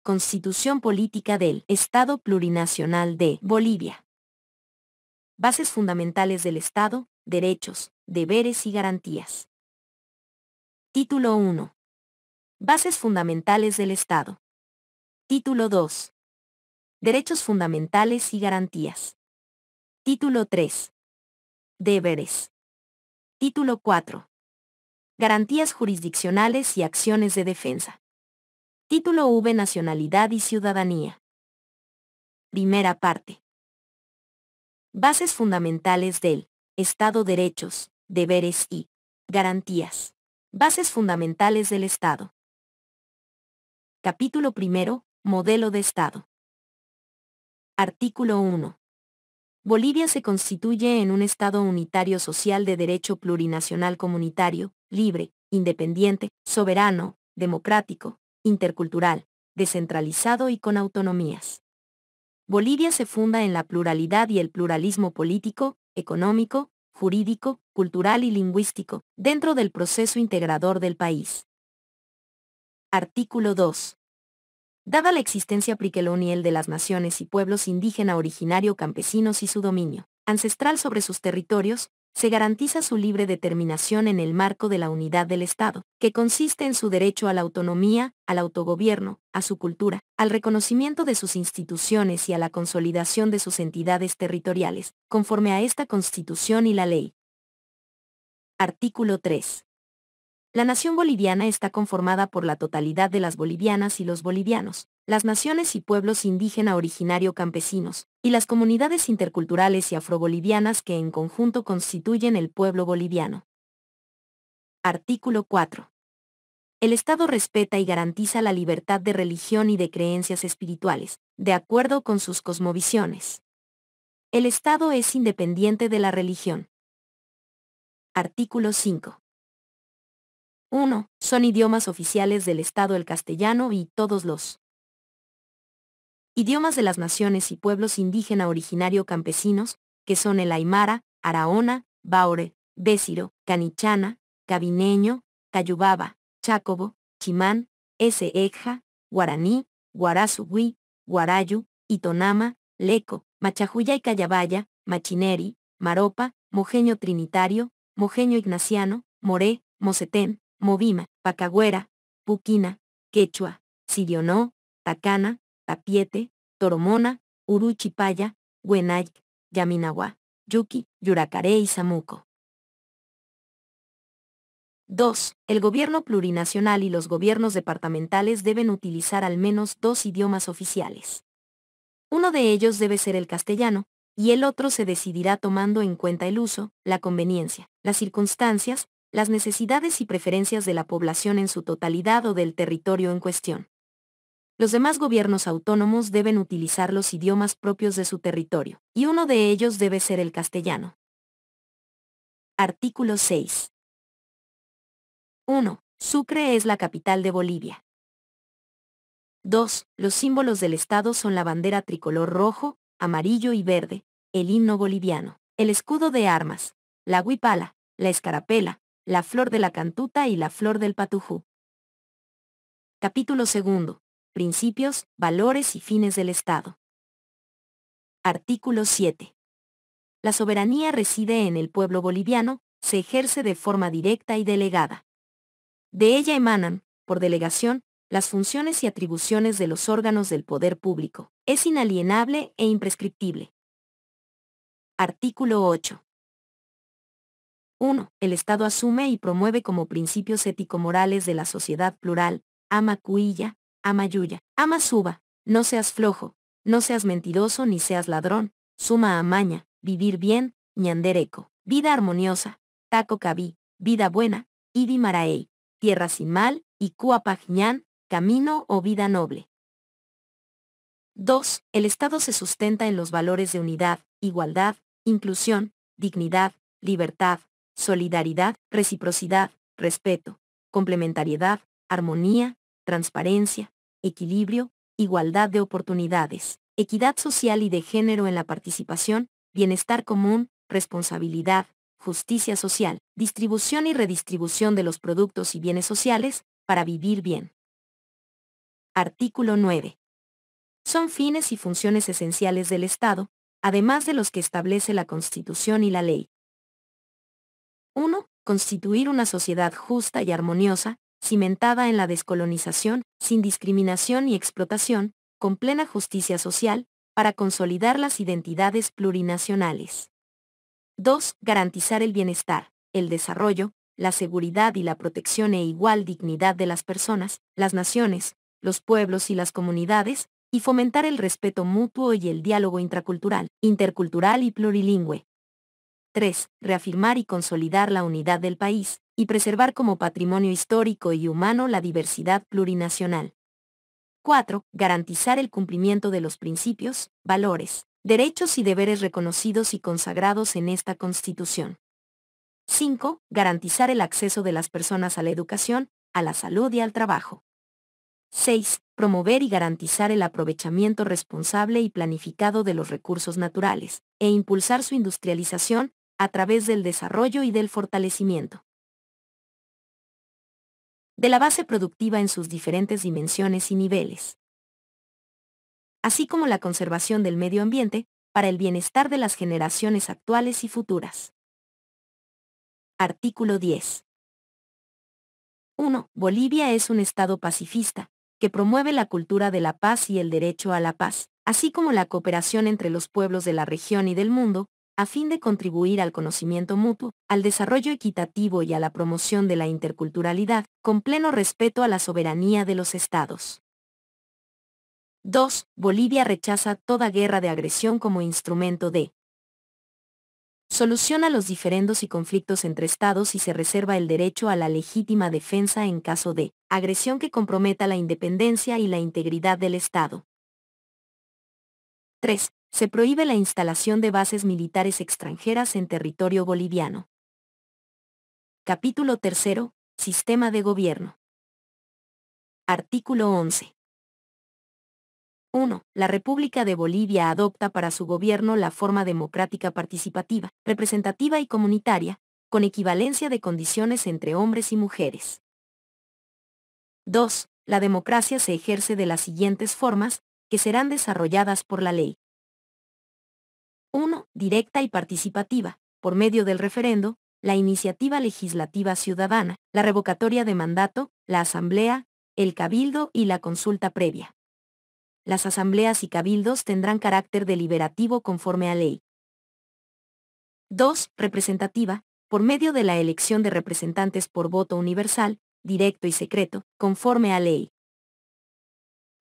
Constitución Política del Estado Plurinacional de Bolivia. Bases fundamentales del Estado, derechos, deberes y garantías. Título 1. Bases fundamentales del Estado. Título 2. Derechos fundamentales y garantías. Título 3. Deberes. Título 4. Garantías jurisdiccionales y acciones de defensa. Título V. Nacionalidad y ciudadanía. Primera parte. Bases fundamentales del Estado, derechos, deberes y garantías. Bases fundamentales del Estado. Capítulo primero. Modelo de Estado. Artículo 1. Bolivia se constituye en un Estado unitario social de derecho plurinacional comunitario, libre, independiente, soberano, democrático, intercultural, descentralizado y con autonomías. Bolivia se funda en la pluralidad y el pluralismo político, económico, jurídico, cultural y lingüístico, dentro del proceso integrador del país. Artículo 2. Dada la existencia priquelonial de las naciones y pueblos indígena originario campesinos y su dominio ancestral sobre sus territorios, se garantiza su libre determinación en el marco de la unidad del Estado, que consiste en su derecho a la autonomía, al autogobierno, a su cultura, al reconocimiento de sus instituciones y a la consolidación de sus entidades territoriales, conforme a esta Constitución y la ley. Artículo 3. La nación boliviana está conformada por la totalidad de las bolivianas y los bolivianos, las naciones y pueblos indígena originario campesinos, y las comunidades interculturales y afrobolivianas que en conjunto constituyen el pueblo boliviano. Artículo 4. El Estado respeta y garantiza la libertad de religión y de creencias espirituales, de acuerdo con sus cosmovisiones. El Estado es independiente de la religión. Artículo 5. 1. Son idiomas oficiales del Estado el castellano y todos los idiomas de las naciones y pueblos indígena originario campesinos, que son el aymara, araona, baure, bésiro, canichana, cabineño, cayubaba, chácobo, chimán, eja, guaraní, guarázugui, guarayu, itonama, leco, machajuya y cayabaya, machineri, maropa, mojeño trinitario, mojeño ignaciano, moré, mocetén, movima, pacagüera, puquina, quechua, sirionó, tacana, tapiete, toromona, uruchipaya, huenay, yaminawa, yuki, yuracaré y samuco. 2. El gobierno plurinacional y los gobiernos departamentales deben utilizar al menos 2 idiomas oficiales. Uno de ellos debe ser el castellano, y el otro se decidirá tomando en cuenta el uso, la conveniencia, las circunstancias, las necesidades y preferencias de la población en su totalidad o del territorio en cuestión. Los demás gobiernos autónomos deben utilizar los idiomas propios de su territorio, y uno de ellos debe ser el castellano. Artículo 6. 1. Sucre es la capital de Bolivia. 2. Los símbolos del Estado son la bandera tricolor rojo, amarillo y verde, el himno boliviano, el escudo de armas, la huipala, la escarapela, la flor de la cantuta y la flor del patujú. Capítulo 2. Principios, valores y fines del Estado. Artículo 7. La soberanía reside en el pueblo boliviano, se ejerce de forma directa y delegada. De ella emanan, por delegación, las funciones y atribuciones de los órganos del poder público. Es inalienable e imprescriptible. Artículo 8. 1. El Estado asume y promueve como principios ético-morales de la sociedad plural, ama cuilla, ama yuya, ama suba, no seas flojo, no seas mentiroso ni seas ladrón, suma amaña, vivir bien, ñandereco, vida armoniosa, taco cabí, vida buena, idi maraey, tierra sin mal, y cuapajñán, camino o vida noble. 2. El Estado se sustenta en los valores de unidad, igualdad, inclusión, dignidad, libertad, solidaridad, reciprocidad, respeto, complementariedad, armonía, transparencia, equilibrio, igualdad de oportunidades, equidad social y de género en la participación, bienestar común, responsabilidad, justicia social, distribución y redistribución de los productos y bienes sociales, para vivir bien. Artículo 9. Son fines y funciones esenciales del Estado, además de los que establece la Constitución y la ley. 1. Constituir una sociedad justa y armoniosa, cimentada en la descolonización, sin discriminación y explotación, con plena justicia social, para consolidar las identidades plurinacionales. 2. Garantizar el bienestar, el desarrollo, la seguridad y la protección e igual dignidad de las personas, las naciones, los pueblos y las comunidades, y fomentar el respeto mutuo y el diálogo intracultural, intercultural y plurilingüe. 3. Reafirmar y consolidar la unidad del país, y preservar como patrimonio histórico y humano la diversidad plurinacional. 4. Garantizar el cumplimiento de los principios, valores, derechos y deberes reconocidos y consagrados en esta Constitución. 5. Garantizar el acceso de las personas a la educación, a la salud y al trabajo. 6. Promover y garantizar el aprovechamiento responsable y planificado de los recursos naturales, e impulsar su industrialización, a través del desarrollo y del fortalecimiento de la base productiva en sus diferentes dimensiones y niveles, así como la conservación del medio ambiente, para el bienestar de las generaciones actuales y futuras. Artículo 10. 1. Bolivia es un Estado pacifista, que promueve la cultura de la paz y el derecho a la paz, así como la cooperación entre los pueblos de la región y del mundo, a fin de contribuir al conocimiento mutuo, al desarrollo equitativo y a la promoción de la interculturalidad, con pleno respeto a la soberanía de los Estados. 2. Bolivia rechaza toda guerra de agresión como instrumento de solución a los diferendos y conflictos entre Estados y se reserva el derecho a la legítima defensa en caso de agresión que comprometa la independencia y la integridad del Estado. 3. Se prohíbe la instalación de bases militares extranjeras en territorio boliviano. Capítulo 3. Sistema de gobierno. Artículo 11. 1. La República de Bolivia adopta para su gobierno la forma democrática participativa, representativa y comunitaria, con equivalencia de condiciones entre hombres y mujeres. 2. La democracia se ejerce de las siguientes formas, que serán desarrolladas por la ley. 1. Directa y participativa, por medio del referendo, la iniciativa legislativa ciudadana, la revocatoria de mandato, la asamblea, el cabildo y la consulta previa. Las asambleas y cabildos tendrán carácter deliberativo conforme a ley. 2. Representativa, por medio de la elección de representantes por voto universal, directo y secreto, conforme a ley.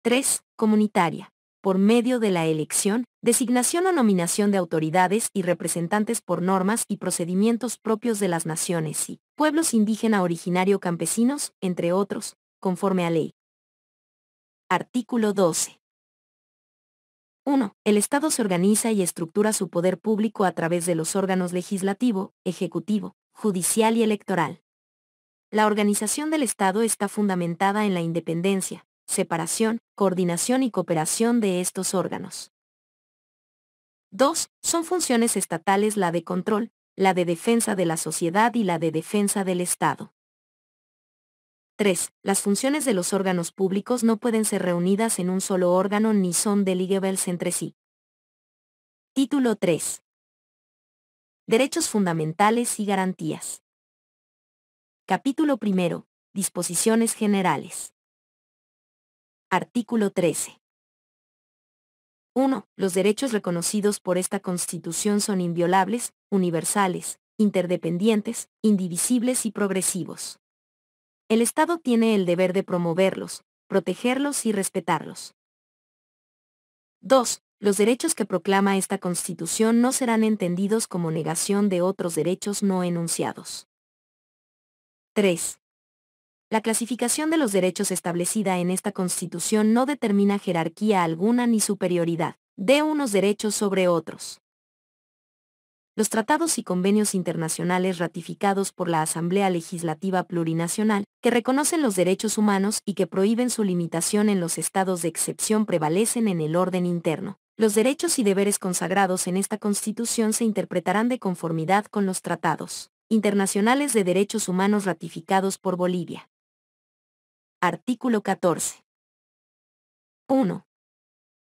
3. Comunitaria, por medio de la elección, designación o nominación de autoridades y representantes por normas y procedimientos propios de las naciones y pueblos indígena originario campesinos, entre otros, conforme a ley. Artículo 12. 1. El Estado se organiza y estructura su poder público a través de los órganos legislativo, ejecutivo, judicial y electoral. La organización del Estado está fundamentada en la independencia, separación, coordinación y cooperación de estos órganos. 2. Son funciones estatales la de control, la de defensa de la sociedad y la de defensa del Estado. 3. Las funciones de los órganos públicos no pueden ser reunidas en un solo órgano ni son delegables entre sí. Título 3. Derechos fundamentales y garantías. Capítulo 1. Disposiciones generales. Artículo 13. 1. Los derechos reconocidos por esta Constitución son inviolables, universales, interdependientes, indivisibles y progresivos. El Estado tiene el deber de promoverlos, protegerlos y respetarlos. 2. Los derechos que proclama esta Constitución no serán entendidos como negación de otros derechos no enunciados. 3. La clasificación de los derechos establecida en esta Constitución no determina jerarquía alguna ni superioridad de unos derechos sobre otros. Los tratados y convenios internacionales ratificados por la Asamblea Legislativa Plurinacional, que reconocen los derechos humanos y que prohíben su limitación en los estados de excepción prevalecen en el orden interno. Los derechos y deberes consagrados en esta Constitución se interpretarán de conformidad con los tratados internacionales de derechos humanos ratificados por Bolivia. Artículo 14. 1.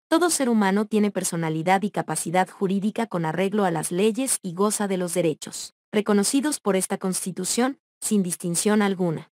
Todo ser humano tiene personalidad y capacidad jurídica con arreglo a las leyes y goza de los derechos, reconocidos por esta Constitución, sin distinción alguna.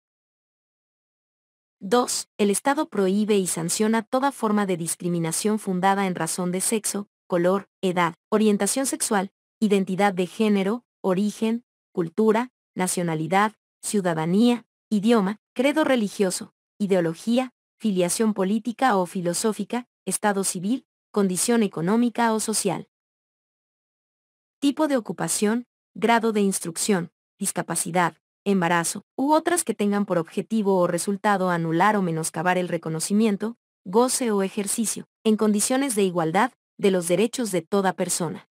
2. El Estado prohíbe y sanciona toda forma de discriminación fundada en razón de sexo, color, edad, orientación sexual, identidad de género, origen, cultura, nacionalidad, ciudadanía, idioma, credo religioso, ideología, filiación política o filosófica, estado civil, condición económica o social. Tipo de ocupación, grado de instrucción, discapacidad, embarazo, u otras que tengan por objetivo o resultado anular o menoscabar el reconocimiento, goce o ejercicio, en condiciones de igualdad, de los derechos de toda persona.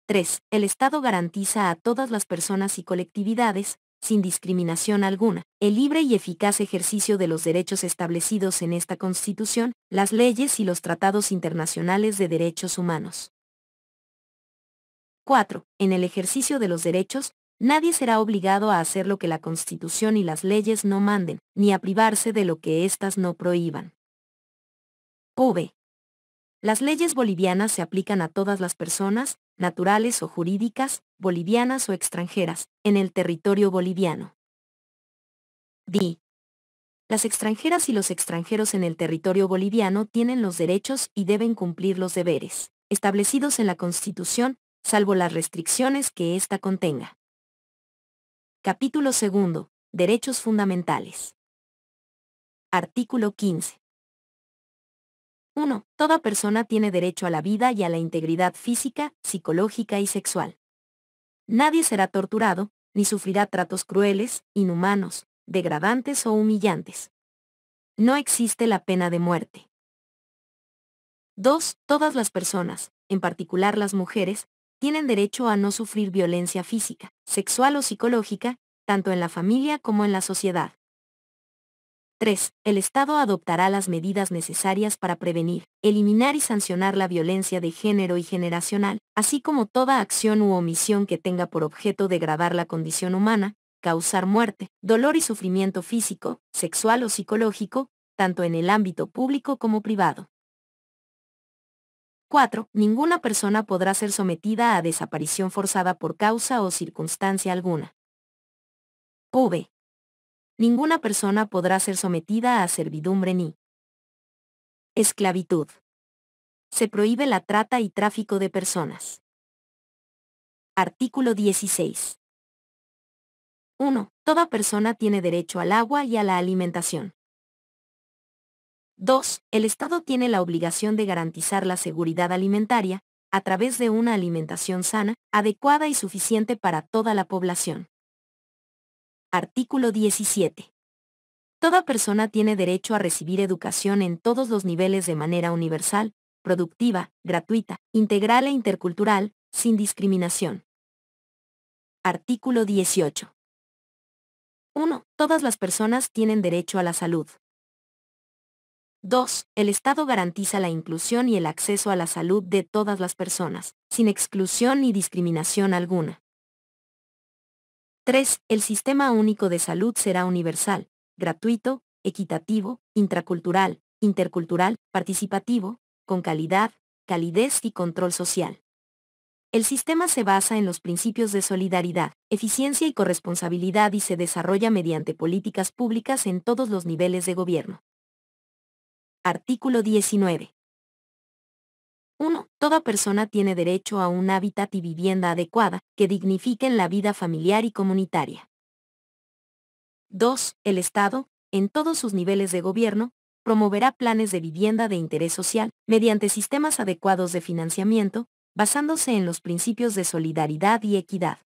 3. El Estado garantiza a todas las personas y colectividades, sin discriminación alguna, el libre y eficaz ejercicio de los derechos establecidos en esta Constitución, las leyes y los tratados internacionales de derechos humanos. 4. En el ejercicio de los derechos, nadie será obligado a hacer lo que la Constitución y las leyes no manden, ni a privarse de lo que éstas no prohíban. V. Las leyes bolivianas se aplican a todas las personas, naturales o jurídicas, bolivianas o extranjeras, en el territorio boliviano. D. Las extranjeras y los extranjeros en el territorio boliviano tienen los derechos y deben cumplir los deberes, establecidos en la Constitución, salvo las restricciones que ésta contenga. Capítulo 2. Derechos fundamentales. Artículo 15. 1. Toda persona tiene derecho a la vida y a la integridad física, psicológica y sexual. Nadie será torturado, ni sufrirá tratos crueles, inhumanos, degradantes o humillantes. No existe la pena de muerte. 2. Todas las personas, en particular las mujeres, tienen derecho a no sufrir violencia física, sexual o psicológica, tanto en la familia como en la sociedad. 3. El Estado adoptará las medidas necesarias para prevenir, eliminar y sancionar la violencia de género y generacional, así como toda acción u omisión que tenga por objeto degradar la condición humana, causar muerte, dolor y sufrimiento físico, sexual o psicológico, tanto en el ámbito público como privado. 4. Ninguna persona podrá ser sometida a desaparición forzada por causa o circunstancia alguna. V. Ninguna persona podrá ser sometida a servidumbre ni esclavitud. Se prohíbe la trata y tráfico de personas. Artículo 16. 1. Toda persona tiene derecho al agua y a la alimentación. 2. El Estado tiene la obligación de garantizar la seguridad alimentaria, a través de una alimentación sana, adecuada y suficiente para toda la población. Artículo 17. Toda persona tiene derecho a recibir educación en todos los niveles de manera universal, productiva, gratuita, integral e intercultural, sin discriminación. Artículo 18. 1. Todas las personas tienen derecho a la salud. 2. El Estado garantiza la inclusión y el acceso a la salud de todas las personas, sin exclusión ni discriminación alguna. 3. El Sistema Único de Salud será universal, gratuito, equitativo, intracultural, intercultural, participativo, con calidad, calidez y control social. El sistema se basa en los principios de solidaridad, eficiencia y corresponsabilidad y se desarrolla mediante políticas públicas en todos los niveles de gobierno. Artículo 19. 1. Toda persona tiene derecho a un hábitat y vivienda adecuada, que dignifiquen la vida familiar y comunitaria. 2. El Estado, en todos sus niveles de gobierno, promoverá planes de vivienda de interés social, mediante sistemas adecuados de financiamiento, basándose en los principios de solidaridad y equidad.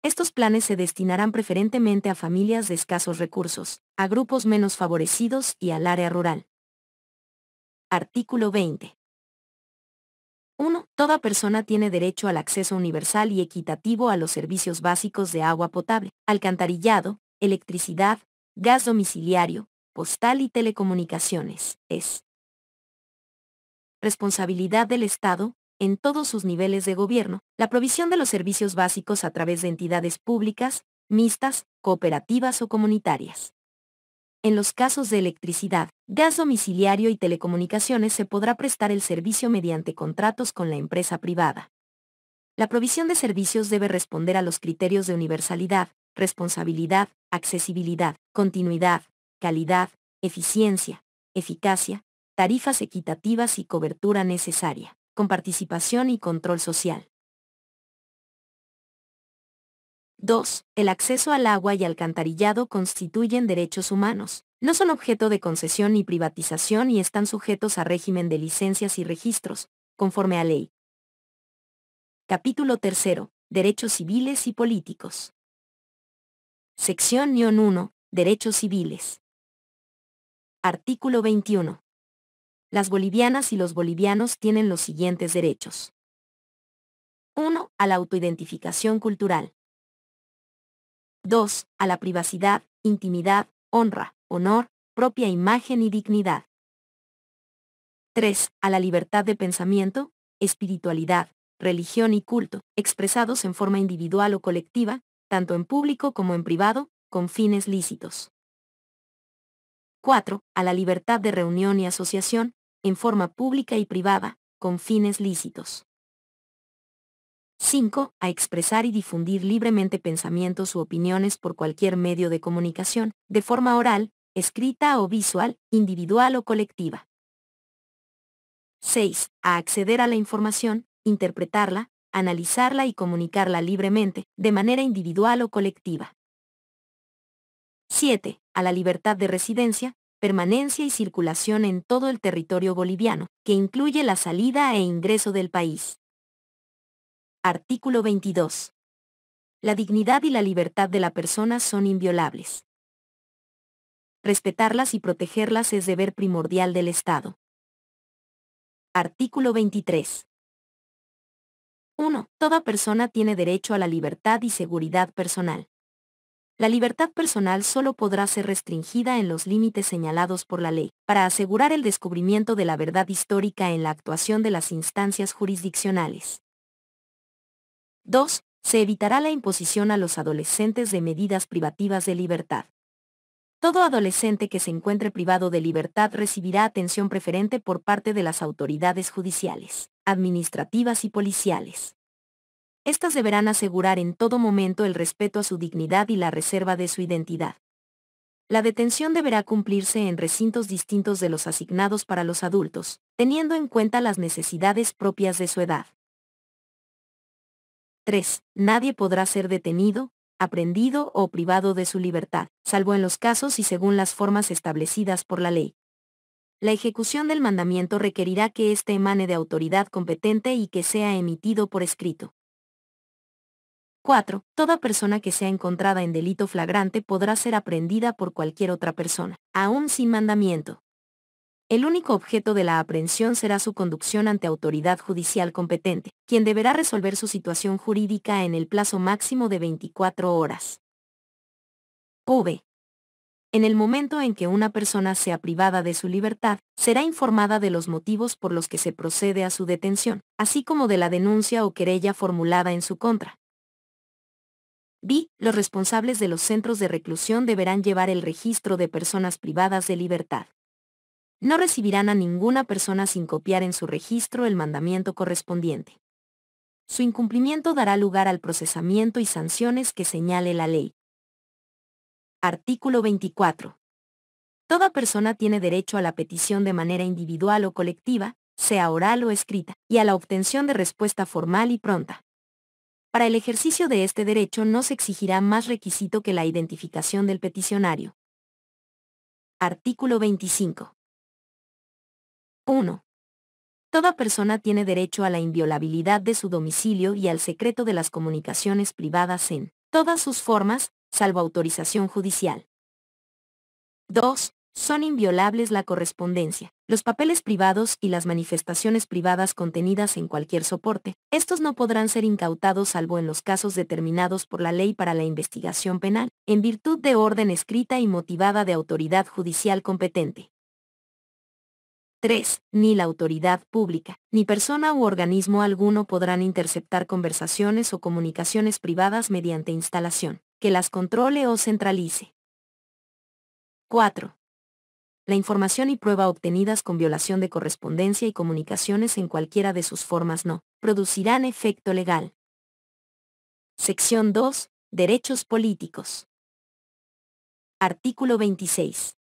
Estos planes se destinarán preferentemente a familias de escasos recursos, a grupos menos favorecidos y al área rural. Artículo 20. 1. Toda persona tiene derecho al acceso universal y equitativo a los servicios básicos de agua potable, alcantarillado, electricidad, gas domiciliario, postal y telecomunicaciones. Es responsabilidad del Estado, en todos sus niveles de gobierno, la provisión de los servicios básicos a través de entidades públicas, mixtas, cooperativas o comunitarias. En los casos de electricidad, gas domiciliario y telecomunicaciones se podrá prestar el servicio mediante contratos con la empresa privada. La provisión de servicios debe responder a los criterios de universalidad, responsabilidad, accesibilidad, continuidad, calidad, eficiencia, eficacia, tarifas equitativas y cobertura necesaria, con participación y control social. 2. El acceso al agua y alcantarillado constituyen derechos humanos. No son objeto de concesión ni privatización y están sujetos a régimen de licencias y registros, conforme a ley. Capítulo 3. Derechos civiles y políticos. Sección 1. Derechos civiles. Artículo 21. Las bolivianas y los bolivianos tienen los siguientes derechos. 1. A la autoidentificación cultural. 2. A la privacidad, intimidad, honra, honor, propia imagen y dignidad. 3. A la libertad de pensamiento, espiritualidad, religión y culto, expresados en forma individual o colectiva, tanto en público como en privado, con fines lícitos. 4. A la libertad de reunión y asociación, en forma pública y privada, con fines lícitos. 5. A expresar y difundir libremente pensamientos u opiniones por cualquier medio de comunicación, de forma oral, escrita o visual, individual o colectiva. 6. A acceder a la información, interpretarla, analizarla y comunicarla libremente, de manera individual o colectiva. 7. A la libertad de residencia, permanencia y circulación en todo el territorio boliviano, que incluye la salida e ingreso del país. Artículo 22. La dignidad y la libertad de la persona son inviolables. Respetarlas y protegerlas es deber primordial del Estado. Artículo 23. 1. Toda persona tiene derecho a la libertad y seguridad personal. La libertad personal solo podrá ser restringida en los límites señalados por la ley, para asegurar el descubrimiento de la verdad histórica en la actuación de las instancias jurisdiccionales. 2. Se evitará la imposición a los adolescentes de medidas privativas de libertad. Todo adolescente que se encuentre privado de libertad recibirá atención preferente por parte de las autoridades judiciales, administrativas y policiales. Estas deberán asegurar en todo momento el respeto a su dignidad y la reserva de su identidad. La detención deberá cumplirse en recintos distintos de los asignados para los adultos, teniendo en cuenta las necesidades propias de su edad. 3. Nadie podrá ser detenido, aprehendido o privado de su libertad, salvo en los casos y según las formas establecidas por la ley. La ejecución del mandamiento requerirá que éste emane de autoridad competente y que sea emitido por escrito. 4. Toda persona que sea encontrada en delito flagrante podrá ser aprehendida por cualquier otra persona, aún sin mandamiento. El único objeto de la aprehensión será su conducción ante autoridad judicial competente, quien deberá resolver su situación jurídica en el plazo máximo de 24 horas. V. En el momento en que una persona sea privada de su libertad, será informada de los motivos por los que se procede a su detención, así como de la denuncia o querella formulada en su contra. B. Los responsables de los centros de reclusión deberán llevar el registro de personas privadas de libertad. No recibirán a ninguna persona sin copiar en su registro el mandamiento correspondiente. Su incumplimiento dará lugar al procesamiento y sanciones que señale la ley. Artículo 24. Toda persona tiene derecho a la petición de manera individual o colectiva, sea oral o escrita, y a la obtención de respuesta formal y pronta. Para el ejercicio de este derecho no se exigirá más requisito que la identificación del peticionario. Artículo 25. 1. Toda persona tiene derecho a la inviolabilidad de su domicilio y al secreto de las comunicaciones privadas en todas sus formas, salvo autorización judicial. 2. Son inviolables la correspondencia, los papeles privados y las manifestaciones privadas contenidas en cualquier soporte. Estos no podrán ser incautados salvo en los casos determinados por la ley para la investigación penal, en virtud de orden escrita y motivada de autoridad judicial competente. 3. Ni la autoridad pública, ni persona u organismo alguno podrán interceptar conversaciones o comunicaciones privadas mediante instalación, que las controle o centralice. 4. La información y prueba obtenidas con violación de correspondencia y comunicaciones en cualquiera de sus formas no producirán efecto legal. Sección 2. Derechos políticos. Artículo 26.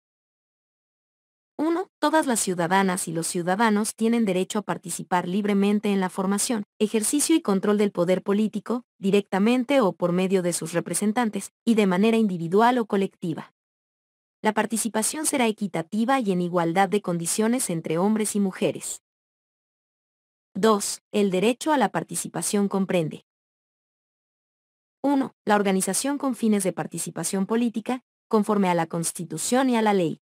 1. Todas las ciudadanas y los ciudadanos tienen derecho a participar libremente en la formación, ejercicio y control del poder político, directamente o por medio de sus representantes, y de manera individual o colectiva. La participación será equitativa y en igualdad de condiciones entre hombres y mujeres. 2. El derecho a la participación comprende: 1. La organización con fines de participación política, conforme a la Constitución y a la ley.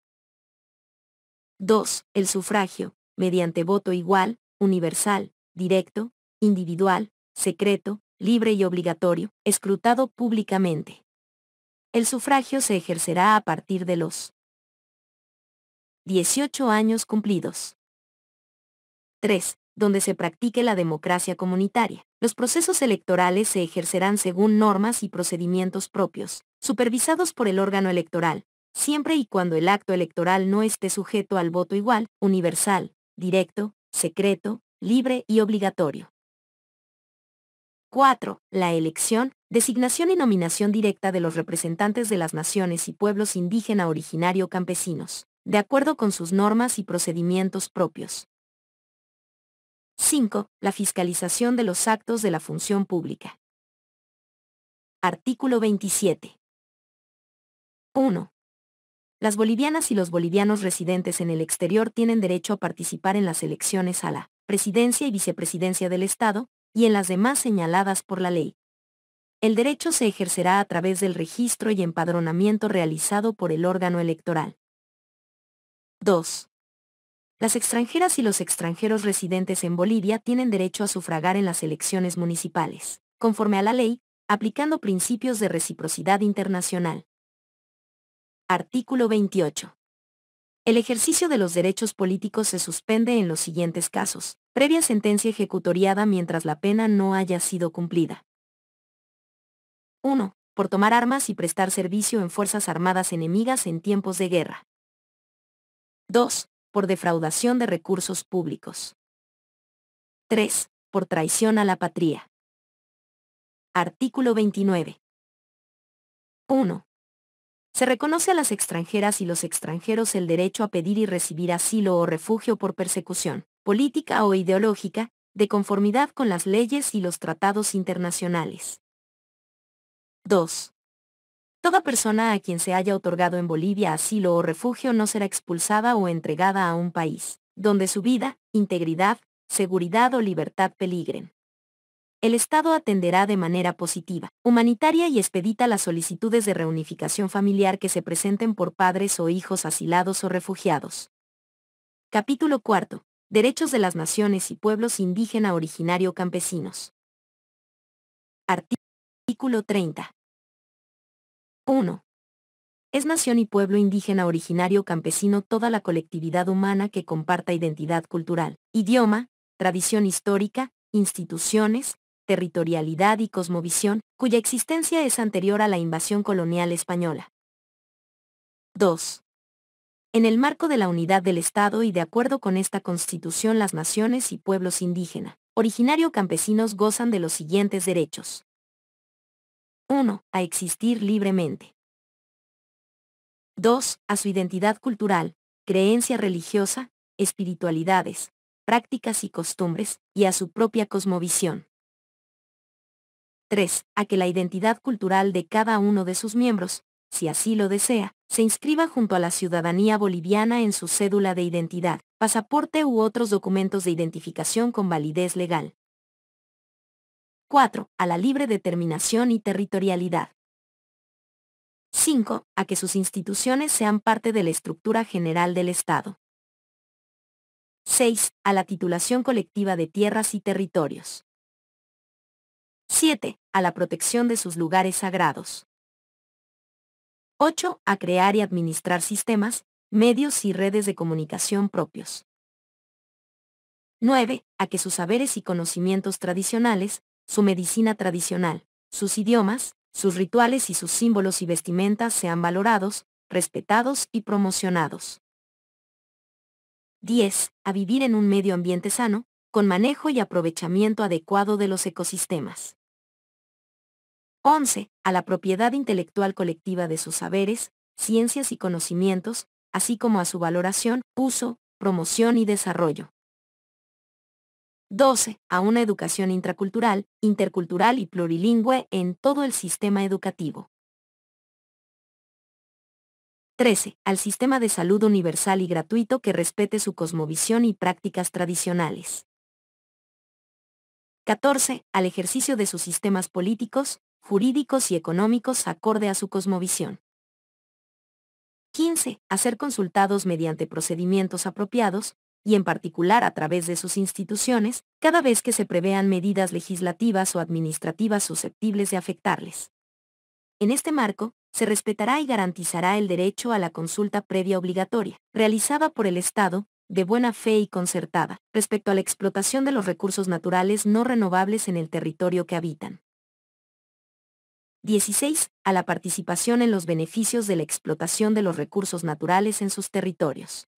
2. El sufragio, mediante voto igual, universal, directo, individual, secreto, libre y obligatorio, escrutado públicamente. El sufragio se ejercerá a partir de los 18 años cumplidos. 3. Donde se practique la democracia comunitaria. Los procesos electorales se ejercerán según normas y procedimientos propios, supervisados por el órgano electoral, siempre y cuando el acto electoral no esté sujeto al voto igual, universal, directo, secreto, libre y obligatorio. 4. La elección, designación y nominación directa de los representantes de las naciones y pueblos indígena originario campesinos, de acuerdo con sus normas y procedimientos propios. 5. La fiscalización de los actos de la función pública. Artículo 27. 1. Las bolivianas y los bolivianos residentes en el exterior tienen derecho a participar en las elecciones a la presidencia y vicepresidencia del Estado, y en las demás señaladas por la ley. El derecho se ejercerá a través del registro y empadronamiento realizado por el órgano electoral. 2. Las extranjeras y los extranjeros residentes en Bolivia tienen derecho a sufragar en las elecciones municipales, conforme a la ley, aplicando principios de reciprocidad internacional. Artículo 28. El ejercicio de los derechos políticos se suspende en los siguientes casos, previa sentencia ejecutoriada mientras la pena no haya sido cumplida. 1. Por tomar armas y prestar servicio en fuerzas armadas enemigas en tiempos de guerra. 2. Por defraudación de recursos públicos. 3. Por traición a la patria. Artículo 29. 1. Se reconoce a las extranjeras y los extranjeros el derecho a pedir y recibir asilo o refugio por persecución, política o ideológica, de conformidad con las leyes y los tratados internacionales. 2. Toda persona a quien se haya otorgado en Bolivia asilo o refugio no será expulsada o entregada a un país, donde su vida, integridad, seguridad o libertad peligren. El Estado atenderá de manera positiva, humanitaria y expedita las solicitudes de reunificación familiar que se presenten por padres o hijos asilados o refugiados. Capítulo 4. Derechos de las naciones y pueblos indígena originario campesinos. Artículo 30. 1. Es nación y pueblo indígena originario campesino toda la colectividad humana que comparta identidad cultural, idioma, tradición histórica, instituciones, territorialidad y cosmovisión, cuya existencia es anterior a la invasión colonial española. 2. En el marco de la unidad del Estado y de acuerdo con esta Constitución, las naciones y pueblos indígena, originario campesinos gozan de los siguientes derechos. 1. A existir libremente. 2. A su identidad cultural, creencia religiosa, espiritualidades, prácticas y costumbres, y a su propia cosmovisión. 3. A que la identidad cultural de cada uno de sus miembros, si así lo desea, se inscriba junto a la ciudadanía boliviana en su cédula de identidad, pasaporte u otros documentos de identificación con validez legal. 4. A la libre determinación y territorialidad. 5. A que sus instituciones sean parte de la estructura general del Estado. 6. A la titulación colectiva de tierras y territorios. 7. A la protección de sus lugares sagrados. 8. A crear y administrar sistemas, medios y redes de comunicación propios. 9. A que sus saberes y conocimientos tradicionales, su medicina tradicional, sus idiomas, sus rituales y sus símbolos y vestimentas sean valorados, respetados y promocionados. 10. A vivir en un medio ambiente sano, con manejo y aprovechamiento adecuado de los ecosistemas. 11. A la propiedad intelectual colectiva de sus saberes, ciencias y conocimientos, así como a su valoración, uso, promoción y desarrollo. 12. A una educación intracultural, intercultural y plurilingüe en todo el sistema educativo. 13. Al sistema de salud universal y gratuito que respete su cosmovisión y prácticas tradicionales. 14. Al ejercicio de sus sistemas políticos, jurídicos y económicos acorde a su cosmovisión. 15. A ser consultados mediante procedimientos apropiados, y en particular a través de sus instituciones, cada vez que se prevean medidas legislativas o administrativas susceptibles de afectarles. En este marco, se respetará y garantizará el derecho a la consulta previa obligatoria, realizada por el Estado, de buena fe y concertada, respecto a la explotación de los recursos naturales no renovables en el territorio que habitan. 16. A la participación en los beneficios de la explotación de los recursos naturales en sus territorios.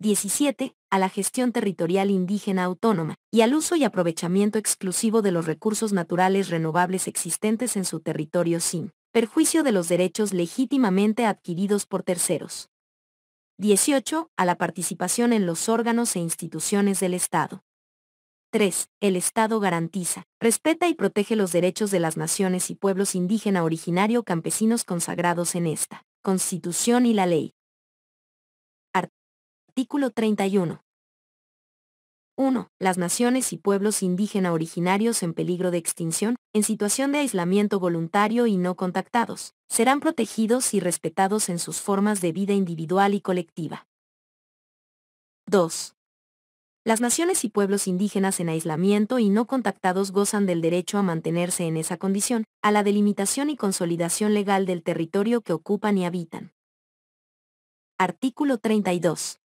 17. A la gestión territorial indígena autónoma, y al uso y aprovechamiento exclusivo de los recursos naturales renovables existentes en su territorio sin perjuicio de los derechos legítimamente adquiridos por terceros. 18. A la participación en los órganos e instituciones del Estado. 3. El Estado garantiza, respeta y protege los derechos de las naciones y pueblos indígena originario campesinos consagrados en esta Constitución y la ley. Artículo 31. 1. Las naciones y pueblos indígena originarios en peligro de extinción, en situación de aislamiento voluntario y no contactados, serán protegidos y respetados en sus formas de vida individual y colectiva. 2. Las naciones y pueblos indígenas en aislamiento y no contactados gozan del derecho a mantenerse en esa condición, a la delimitación y consolidación legal del territorio que ocupan y habitan. Artículo 32.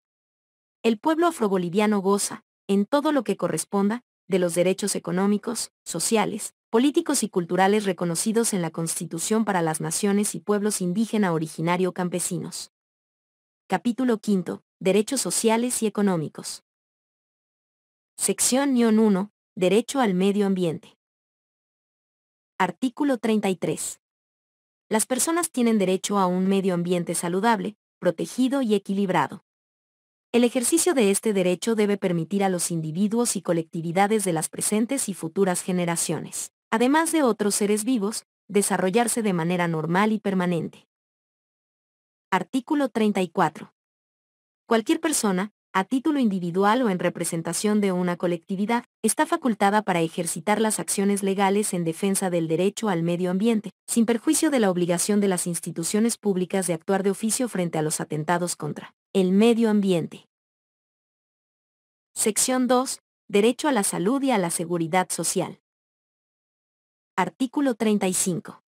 El pueblo afroboliviano goza, en todo lo que corresponda, de los derechos económicos, sociales, políticos y culturales reconocidos en la Constitución para las naciones y pueblos indígena originario campesinos. Capítulo 5. Derechos sociales y económicos. Sección 1. Derecho al medio ambiente. Artículo 33. Las personas tienen derecho a un medio ambiente saludable, protegido y equilibrado. El ejercicio de este derecho debe permitir a los individuos y colectividades de las presentes y futuras generaciones, además de otros seres vivos, desarrollarse de manera normal y permanente. Artículo 34. Cualquier persona, a título individual o en representación de una colectividad, está facultada para ejercitar las acciones legales en defensa del derecho al medio ambiente, sin perjuicio de la obligación de las instituciones públicas de actuar de oficio frente a los atentados contra el medio ambiente. Sección 2. Derecho a la salud y a la seguridad social. Artículo 35.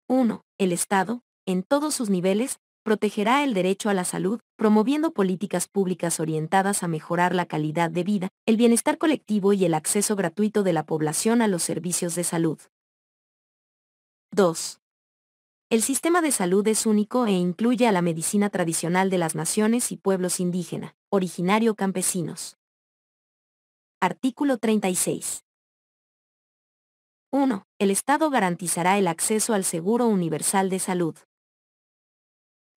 1. El Estado, en todos sus niveles, protegerá el derecho a la salud, promoviendo políticas públicas orientadas a mejorar la calidad de vida, el bienestar colectivo y el acceso gratuito de la población a los servicios de salud. 2. El sistema de salud es único e incluye a la medicina tradicional de las naciones y pueblos indígena, originario campesinos. Artículo 36. 1. El Estado garantizará el acceso al seguro universal de salud.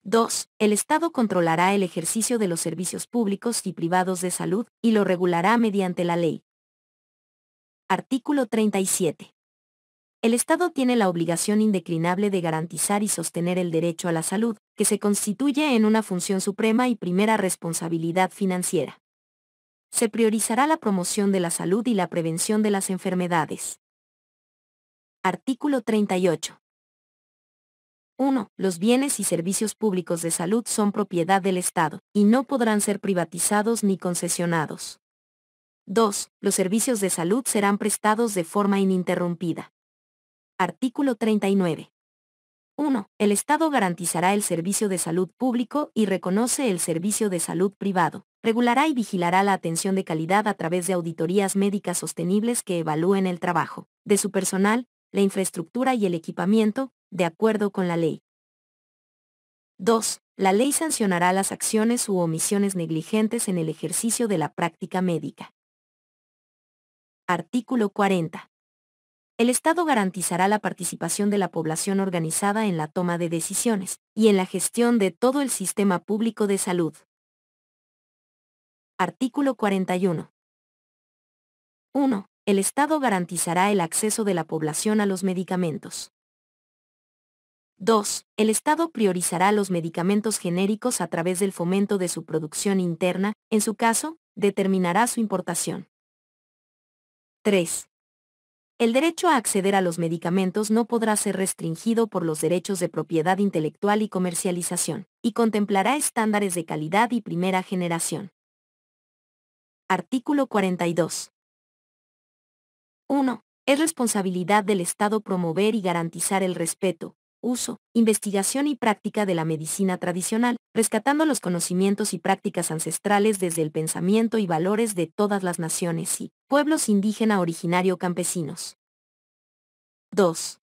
2. El Estado controlará el ejercicio de los servicios públicos y privados de salud, y lo regulará mediante la ley. Artículo 37. El Estado tiene la obligación indeclinable de garantizar y sostener el derecho a la salud, que se constituye en una función suprema y primera responsabilidad financiera. Se priorizará la promoción de la salud y la prevención de las enfermedades. Artículo 38. 1. Los bienes y servicios públicos de salud son propiedad del Estado, y no podrán ser privatizados ni concesionados. 2. Los servicios de salud serán prestados de forma ininterrumpida. Artículo 39. 1. El Estado garantizará el servicio de salud público y reconoce el servicio de salud privado. Regulará y vigilará la atención de calidad a través de auditorías médicas sostenibles que evalúen el trabajo de su personal, la infraestructura y el equipamiento, de acuerdo con la ley. 2. La ley sancionará las acciones u omisiones negligentes en el ejercicio de la práctica médica. Artículo 40. El Estado garantizará la participación de la población organizada en la toma de decisiones y en la gestión de todo el sistema público de salud. Artículo 41. 1. El Estado garantizará el acceso de la población a los medicamentos. 2. El Estado priorizará los medicamentos genéricos a través del fomento de su producción interna, en su caso, determinará su importación. 3. El derecho a acceder a los medicamentos no podrá ser restringido por los derechos de propiedad intelectual y comercialización, y contemplará estándares de calidad y primera generación. Artículo 42. 1. Es responsabilidad del Estado promover y garantizar el respeto, uso, investigación y práctica de la medicina tradicional, rescatando los conocimientos y prácticas ancestrales desde el pensamiento y valores de todas las naciones y pueblos indígena originario campesinos. 2.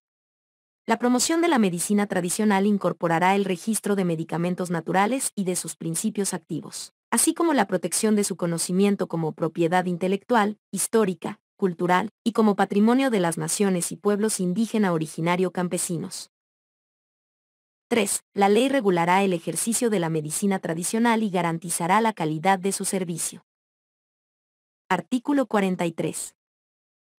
La promoción de la medicina tradicional incorporará el registro de medicamentos naturales y de sus principios activos, así como la protección de su conocimiento como propiedad intelectual, histórica, cultural y como patrimonio de las naciones y pueblos indígena originario campesinos. 3. La ley regulará el ejercicio de la medicina tradicional y garantizará la calidad de su servicio. Artículo 43.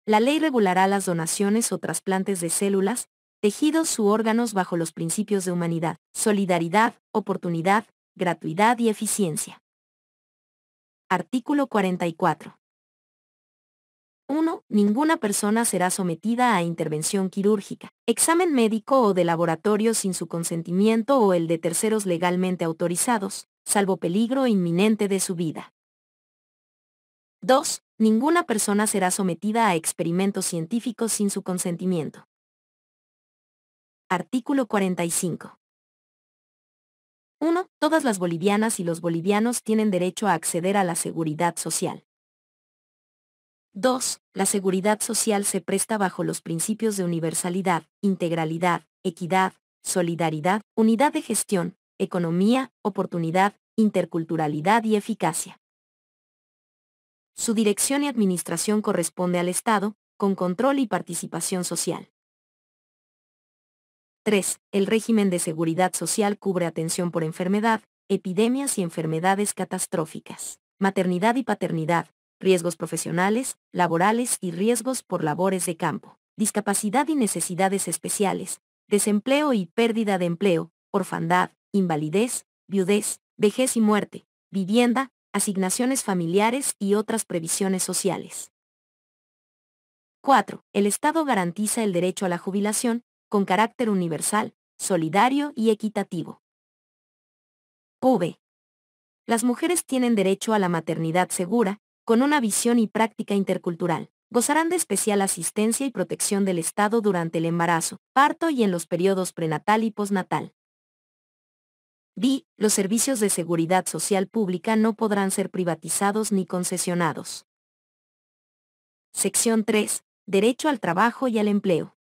La ley regulará las donaciones o trasplantes de células, tejidos u órganos bajo los principios de humanidad, solidaridad, oportunidad, gratuidad y eficiencia. Artículo 44. 1. Ninguna persona será sometida a intervención quirúrgica, examen médico o de laboratorio sin su consentimiento o el de terceros legalmente autorizados, salvo peligro inminente de su vida. 2. Ninguna persona será sometida a experimentos científicos sin su consentimiento. Artículo 45. 1. Todas las bolivianas y los bolivianos tienen derecho a acceder a la seguridad social. 2. La seguridad social se presta bajo los principios de universalidad, integralidad, equidad, solidaridad, unidad de gestión, economía, oportunidad, interculturalidad y eficacia. Su dirección y administración corresponde al Estado, con control y participación social. 3. El régimen de seguridad social cubre atención por enfermedad, epidemias y enfermedades catastróficas, maternidad y paternidad, riesgos profesionales, laborales y riesgos por labores de campo, discapacidad y necesidades especiales, desempleo y pérdida de empleo, orfandad, invalidez, viudez, vejez y muerte, vivienda, asignaciones familiares y otras previsiones sociales. 4. El Estado garantiza el derecho a la jubilación, con carácter universal, solidario y equitativo. V. Las mujeres tienen derecho a la maternidad segura, con una visión y práctica intercultural. Gozarán de especial asistencia y protección del Estado durante el embarazo, parto y en los periodos prenatal y postnatal. D. Los servicios de seguridad social pública no podrán ser privatizados ni concesionados. Sección 3. Derecho al trabajo y al empleo.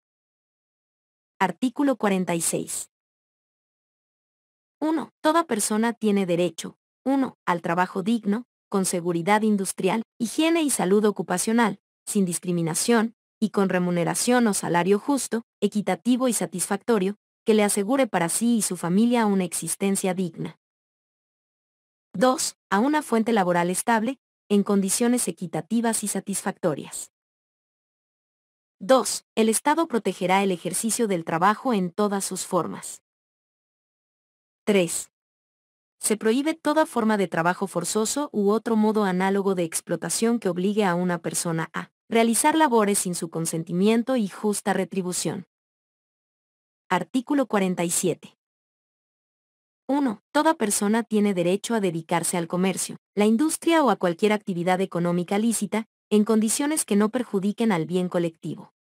Artículo 46. 1. Toda persona tiene derecho, 1. Al trabajo digno, con seguridad industrial, higiene y salud ocupacional, sin discriminación, y con remuneración o salario justo, equitativo y satisfactorio, que le asegure para sí y su familia una existencia digna. 2. A una fuente laboral estable, en condiciones equitativas y satisfactorias. 2. El Estado protegerá el ejercicio del trabajo en todas sus formas. 3. Se prohíbe toda forma de trabajo forzoso u otro modo análogo de explotación que obligue a una persona a realizar labores sin su consentimiento y justa retribución. Artículo 47. 1. Toda persona tiene derecho a dedicarse al comercio, la industria o a cualquier actividad económica lícita, en condiciones que no perjudiquen al bien colectivo.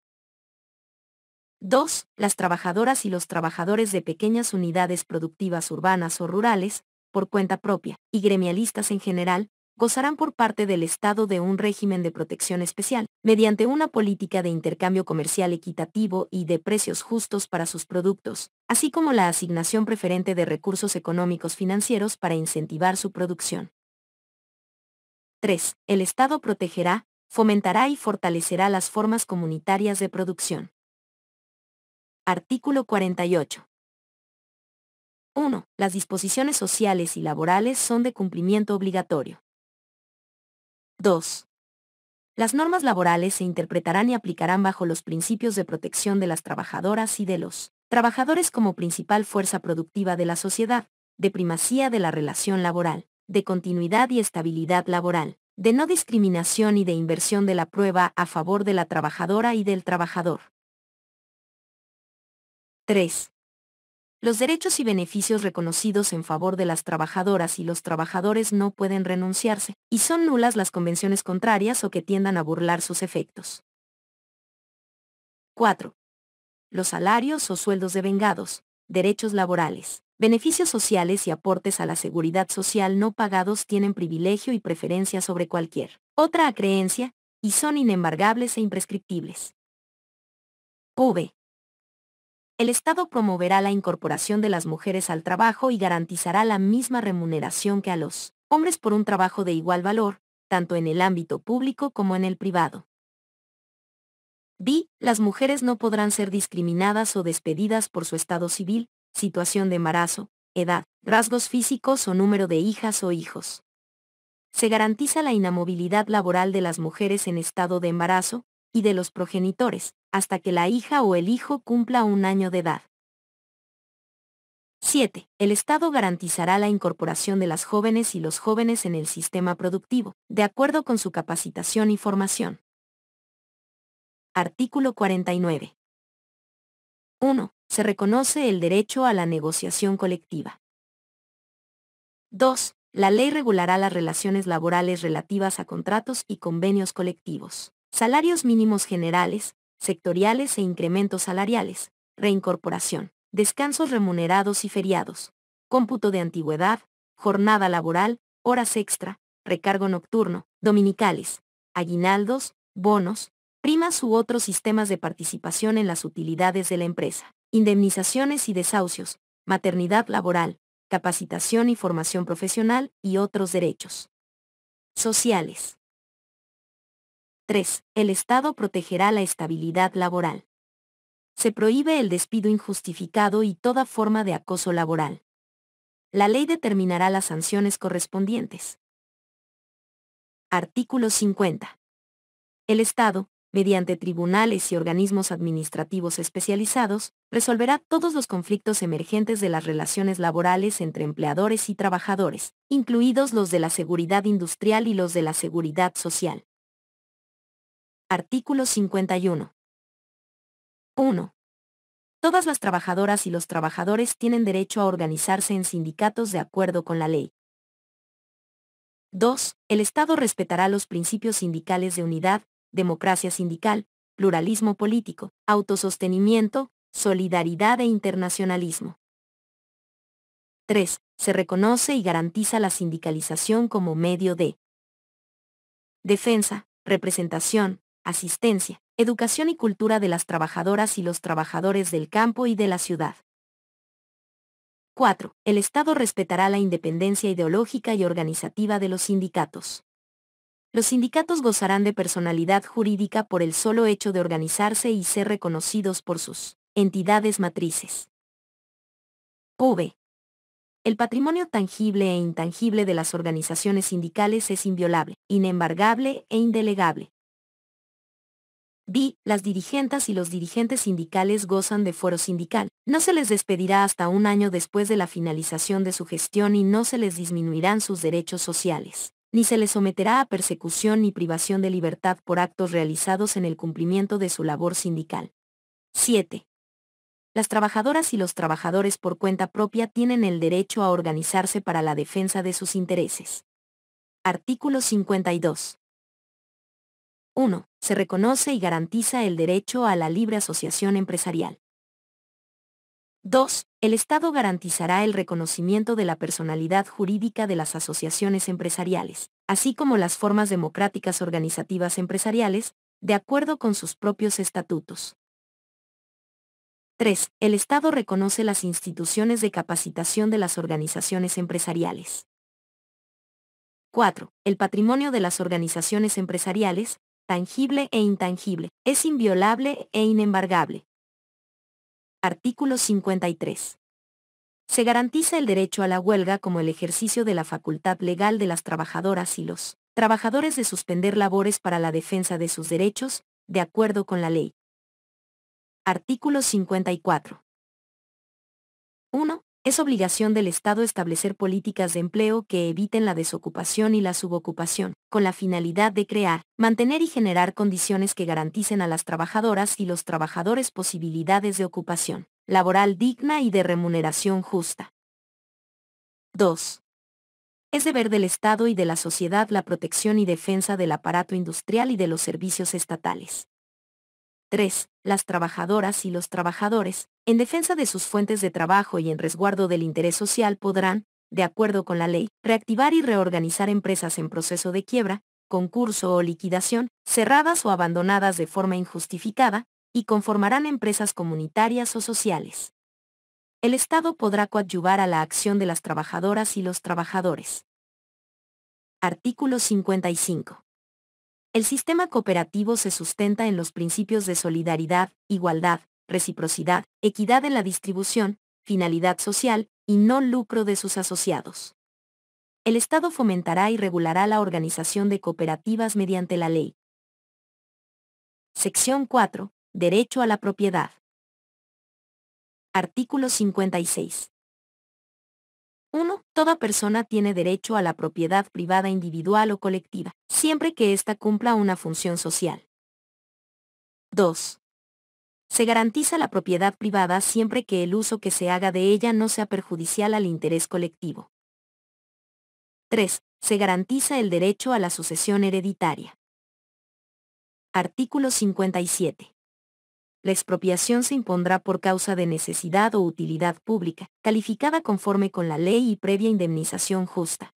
2. Las trabajadoras y los trabajadores de pequeñas unidades productivas urbanas o rurales, por cuenta propia, y gremialistas en general, gozarán por parte del Estado de un régimen de protección especial, mediante una política de intercambio comercial equitativo y de precios justos para sus productos, así como la asignación preferente de recursos económicos financieros para incentivar su producción. 3. El Estado protegerá, fomentará y fortalecerá las formas comunitarias de producción. Artículo 48. 1. Las disposiciones sociales y laborales son de cumplimiento obligatorio. 2. Las normas laborales se interpretarán y aplicarán bajo los principios de protección de las trabajadoras y de los trabajadores como principal fuerza productiva de la sociedad, de primacía de la relación laboral, de continuidad y estabilidad laboral, de no discriminación y de inversión de la prueba a favor de la trabajadora y del trabajador. 3. Los derechos y beneficios reconocidos en favor de las trabajadoras y los trabajadores no pueden renunciarse, y son nulas las convenciones contrarias o que tiendan a burlar sus efectos. 4. Los salarios o sueldos devengados, derechos laborales, beneficios sociales y aportes a la seguridad social no pagados tienen privilegio y preferencia sobre cualquier otra acreencia, y son inembargables e imprescriptibles. V. El Estado promoverá la incorporación de las mujeres al trabajo y garantizará la misma remuneración que a los hombres por un trabajo de igual valor, tanto en el ámbito público como en el privado. D. Las mujeres no podrán ser discriminadas o despedidas por su estado civil, situación de embarazo, edad, rasgos físicos o número de hijas o hijos. Se garantiza la inamovilidad laboral de las mujeres en estado de embarazo, y de los progenitores, hasta que la hija o el hijo cumpla 1 año de edad. 7. El Estado garantizará la incorporación de las jóvenes y los jóvenes en el sistema productivo, de acuerdo con su capacitación y formación. Artículo 49. 1. Se reconoce el derecho a la negociación colectiva. 2. La ley regulará las relaciones laborales relativas a contratos y convenios colectivos, salarios mínimos generales, sectoriales e incrementos salariales, reincorporación, descansos remunerados y feriados, cómputo de antigüedad, jornada laboral, horas extra, recargo nocturno, dominicales, aguinaldos, bonos, primas u otros sistemas de participación en las utilidades de la empresa, indemnizaciones y desahucios, maternidad laboral, capacitación y formación profesional y otros derechos sociales. 3. El Estado protegerá la estabilidad laboral. Se prohíbe el despido injustificado y toda forma de acoso laboral. La ley determinará las sanciones correspondientes. Artículo 50. El Estado, mediante tribunales y organismos administrativos especializados, resolverá todos los conflictos emergentes de las relaciones laborales entre empleadores y trabajadores, incluidos los de la seguridad industrial y los de la seguridad social. Artículo 51. 1. Todas las trabajadoras y los trabajadores tienen derecho a organizarse en sindicatos de acuerdo con la ley. 2. El Estado respetará los principios sindicales de unidad, democracia sindical, pluralismo político, autosostenimiento, solidaridad e internacionalismo. 3. Se reconoce y garantiza la sindicalización como medio de defensa, representación, asistencia, educación y cultura de las trabajadoras y los trabajadores del campo y de la ciudad. 4. El Estado respetará la independencia ideológica y organizativa de los sindicatos. Los sindicatos gozarán de personalidad jurídica por el solo hecho de organizarse y ser reconocidos por sus entidades matrices. V. El patrimonio tangible e intangible de las organizaciones sindicales es inviolable, inembargable e indelegable. D. Las dirigentas y los dirigentes sindicales gozan de fuero sindical. No se les despedirá hasta 1 año después de la finalización de su gestión y no se les disminuirán sus derechos sociales, ni se les someterá a persecución ni privación de libertad por actos realizados en el cumplimiento de su labor sindical. 7. Las trabajadoras y los trabajadores por cuenta propia tienen el derecho a organizarse para la defensa de sus intereses. Artículo 52. 1. Se reconoce y garantiza el derecho a la libre asociación empresarial. 2. El Estado garantizará el reconocimiento de la personalidad jurídica de las asociaciones empresariales, así como las formas democráticas organizativas empresariales, de acuerdo con sus propios estatutos. 3. El Estado reconoce las instituciones de capacitación de las organizaciones empresariales. 4. El patrimonio de las organizaciones empresariales, tangible e intangible, es inviolable e inembargable. Artículo 53. Se garantiza el derecho a la huelga como el ejercicio de la facultad legal de las trabajadoras y los trabajadores de suspender labores para la defensa de sus derechos, de acuerdo con la ley. Artículo 54. 1. Es obligación del Estado establecer políticas de empleo que eviten la desocupación y la subocupación, con la finalidad de crear, mantener y generar condiciones que garanticen a las trabajadoras y los trabajadores posibilidades de ocupación laboral digna y de remuneración justa. 2. Es deber del Estado y de la sociedad la protección y defensa del aparato industrial y de los servicios estatales. 3. Las trabajadoras y los trabajadores, en defensa de sus fuentes de trabajo y en resguardo del interés social podrán, de acuerdo con la ley, reactivar y reorganizar empresas en proceso de quiebra, concurso o liquidación, cerradas o abandonadas de forma injustificada, y conformarán empresas comunitarias o sociales. El Estado podrá coadyuvar a la acción de las trabajadoras y los trabajadores. Artículo 55. El sistema cooperativo se sustenta en los principios de solidaridad, igualdad, reciprocidad, equidad en la distribución, finalidad social y no lucro de sus asociados. El Estado fomentará y regulará la organización de cooperativas mediante la ley. Sección 4. Derecho a la propiedad. Artículo 56. 1. Toda persona tiene derecho a la propiedad privada individual o colectiva, siempre que ésta cumpla una función social. 2. Se garantiza la propiedad privada siempre que el uso que se haga de ella no sea perjudicial al interés colectivo. 3. Se garantiza el derecho a la sucesión hereditaria. Artículo 57. La expropiación se impondrá por causa de necesidad o utilidad pública, calificada conforme con la ley y previa indemnización justa.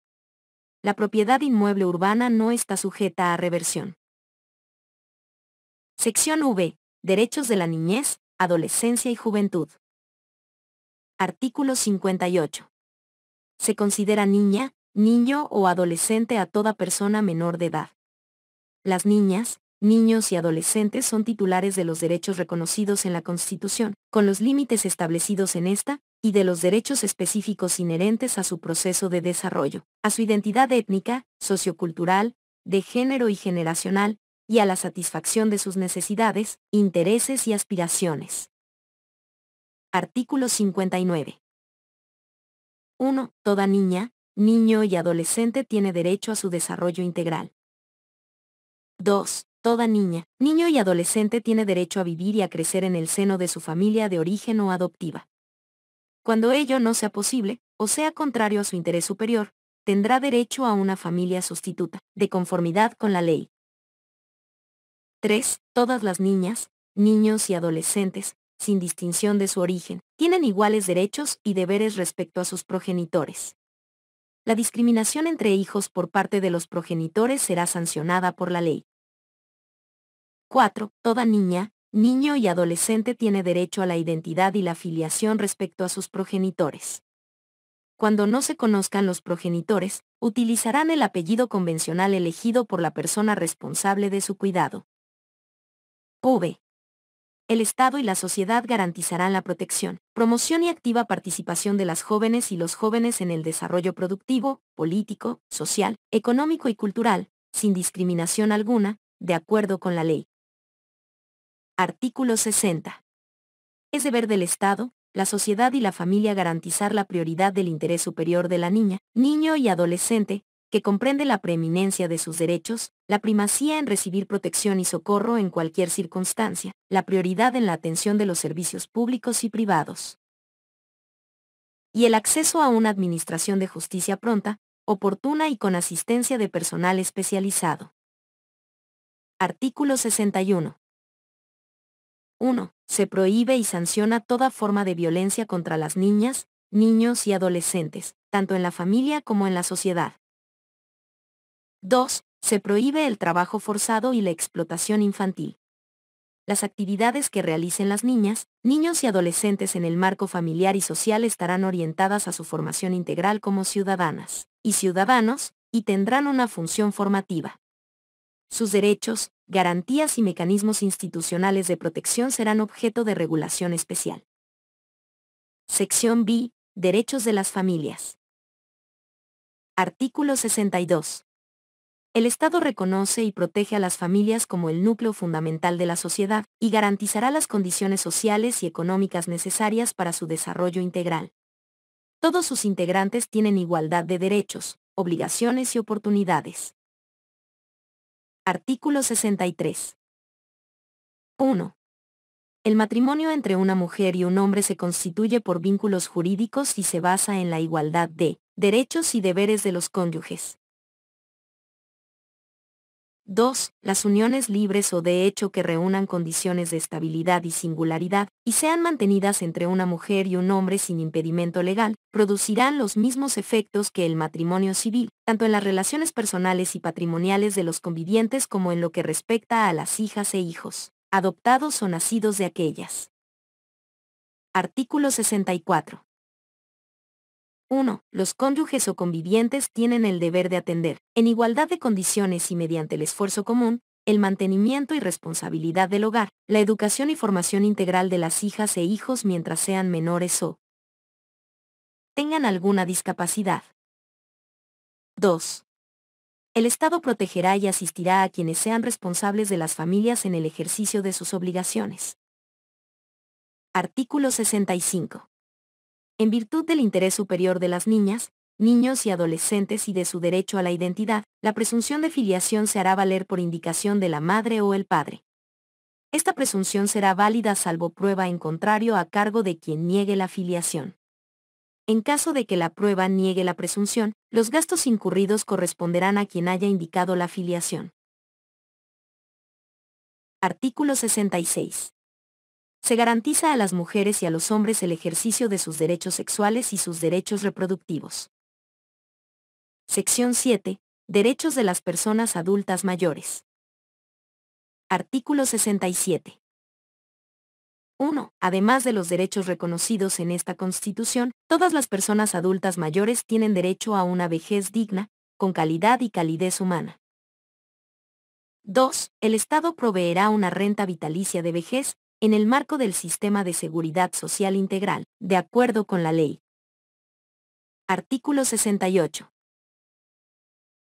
La propiedad inmueble urbana no está sujeta a reversión. Sección V. Derechos de la niñez, adolescencia y juventud. Artículo 58. Se considera niña, niño o adolescente a toda persona menor de edad. Las niñas, niños y adolescentes son titulares de los derechos reconocidos en la Constitución, con los límites establecidos en esta, y de los derechos específicos inherentes a su proceso de desarrollo, a su identidad étnica, sociocultural, de género y generacional, y a la satisfacción de sus necesidades, intereses y aspiraciones. Artículo 59. 1. Toda niña, niño y adolescente tiene derecho a su desarrollo integral. 2. Toda niña, niño y adolescente tiene derecho a vivir y a crecer en el seno de su familia de origen o adoptiva. Cuando ello no sea posible, o sea contrario a su interés superior, tendrá derecho a una familia sustituta, de conformidad con la ley. 3. Todas las niñas, niños y adolescentes, sin distinción de su origen, tienen iguales derechos y deberes respecto a sus progenitores. La discriminación entre hijos por parte de los progenitores será sancionada por la ley. 4. Toda niña, niño y adolescente tiene derecho a la identidad y la filiación respecto a sus progenitores. Cuando no se conozcan los progenitores, utilizarán el apellido convencional elegido por la persona responsable de su cuidado. V. El Estado y la sociedad garantizarán la protección, promoción y activa participación de las jóvenes y los jóvenes en el desarrollo productivo, político, social, económico y cultural, sin discriminación alguna, de acuerdo con la ley. Artículo 60. Es deber del Estado, la sociedad y la familia garantizar la prioridad del interés superior de la niña, niño y adolescente, que comprende la preeminencia de sus derechos, la primacía en recibir protección y socorro en cualquier circunstancia, la prioridad en la atención de los servicios públicos y privados, y el acceso a una administración de justicia pronta, oportuna y con asistencia de personal especializado. Artículo 61. 1. Se prohíbe y sanciona toda forma de violencia contra las niñas, niños y adolescentes, tanto en la familia como en la sociedad. 2. Se prohíbe el trabajo forzado y la explotación infantil. Las actividades que realicen las niñas, niños y adolescentes en el marco familiar y social estarán orientadas a su formación integral como ciudadanas y ciudadanos, y tendrán una función formativa. Sus derechos, garantías y mecanismos institucionales de protección serán objeto de regulación especial. Sección B. Derechos de las familias. Artículo 62. El Estado reconoce y protege a las familias como el núcleo fundamental de la sociedad y garantizará las condiciones sociales y económicas necesarias para su desarrollo integral. Todos sus integrantes tienen igualdad de derechos, obligaciones y oportunidades. Artículo 63. 1. El matrimonio entre una mujer y un hombre se constituye por vínculos jurídicos y se basa en la igualdad de derechos y deberes de los cónyuges. 2. Las uniones libres o de hecho que reúnan condiciones de estabilidad y singularidad, y sean mantenidas entre una mujer y un hombre sin impedimento legal, producirán los mismos efectos que el matrimonio civil, tanto en las relaciones personales y patrimoniales de los convivientes como en lo que respecta a las hijas e hijos, adoptados o nacidos de aquellas. Artículo 64. 1. Los cónyuges o convivientes tienen el deber de atender, en igualdad de condiciones y mediante el esfuerzo común, el mantenimiento y responsabilidad del hogar, la educación y formación integral de las hijas e hijos mientras sean menores o tengan alguna discapacidad. 2. El Estado protegerá y asistirá a quienes sean responsables de las familias en el ejercicio de sus obligaciones. Artículo 65. En virtud del interés superior de las niñas, niños y adolescentes y de su derecho a la identidad, la presunción de filiación se hará valer por indicación de la madre o el padre. Esta presunción será válida salvo prueba en contrario a cargo de quien niegue la filiación. En caso de que la prueba niegue la presunción, los gastos incurridos corresponderán a quien haya indicado la filiación. Artículo 66. Se garantiza a las mujeres y a los hombres el ejercicio de sus derechos sexuales y sus derechos reproductivos. Sección 7. Derechos de las personas adultas mayores. Artículo 67. 1. Además de los derechos reconocidos en esta Constitución, todas las personas adultas mayores tienen derecho a una vejez digna, con calidad y calidez humana. 2. El Estado proveerá una renta vitalicia de vejez, en el marco del Sistema de Seguridad Social Integral, de acuerdo con la ley. Artículo 68.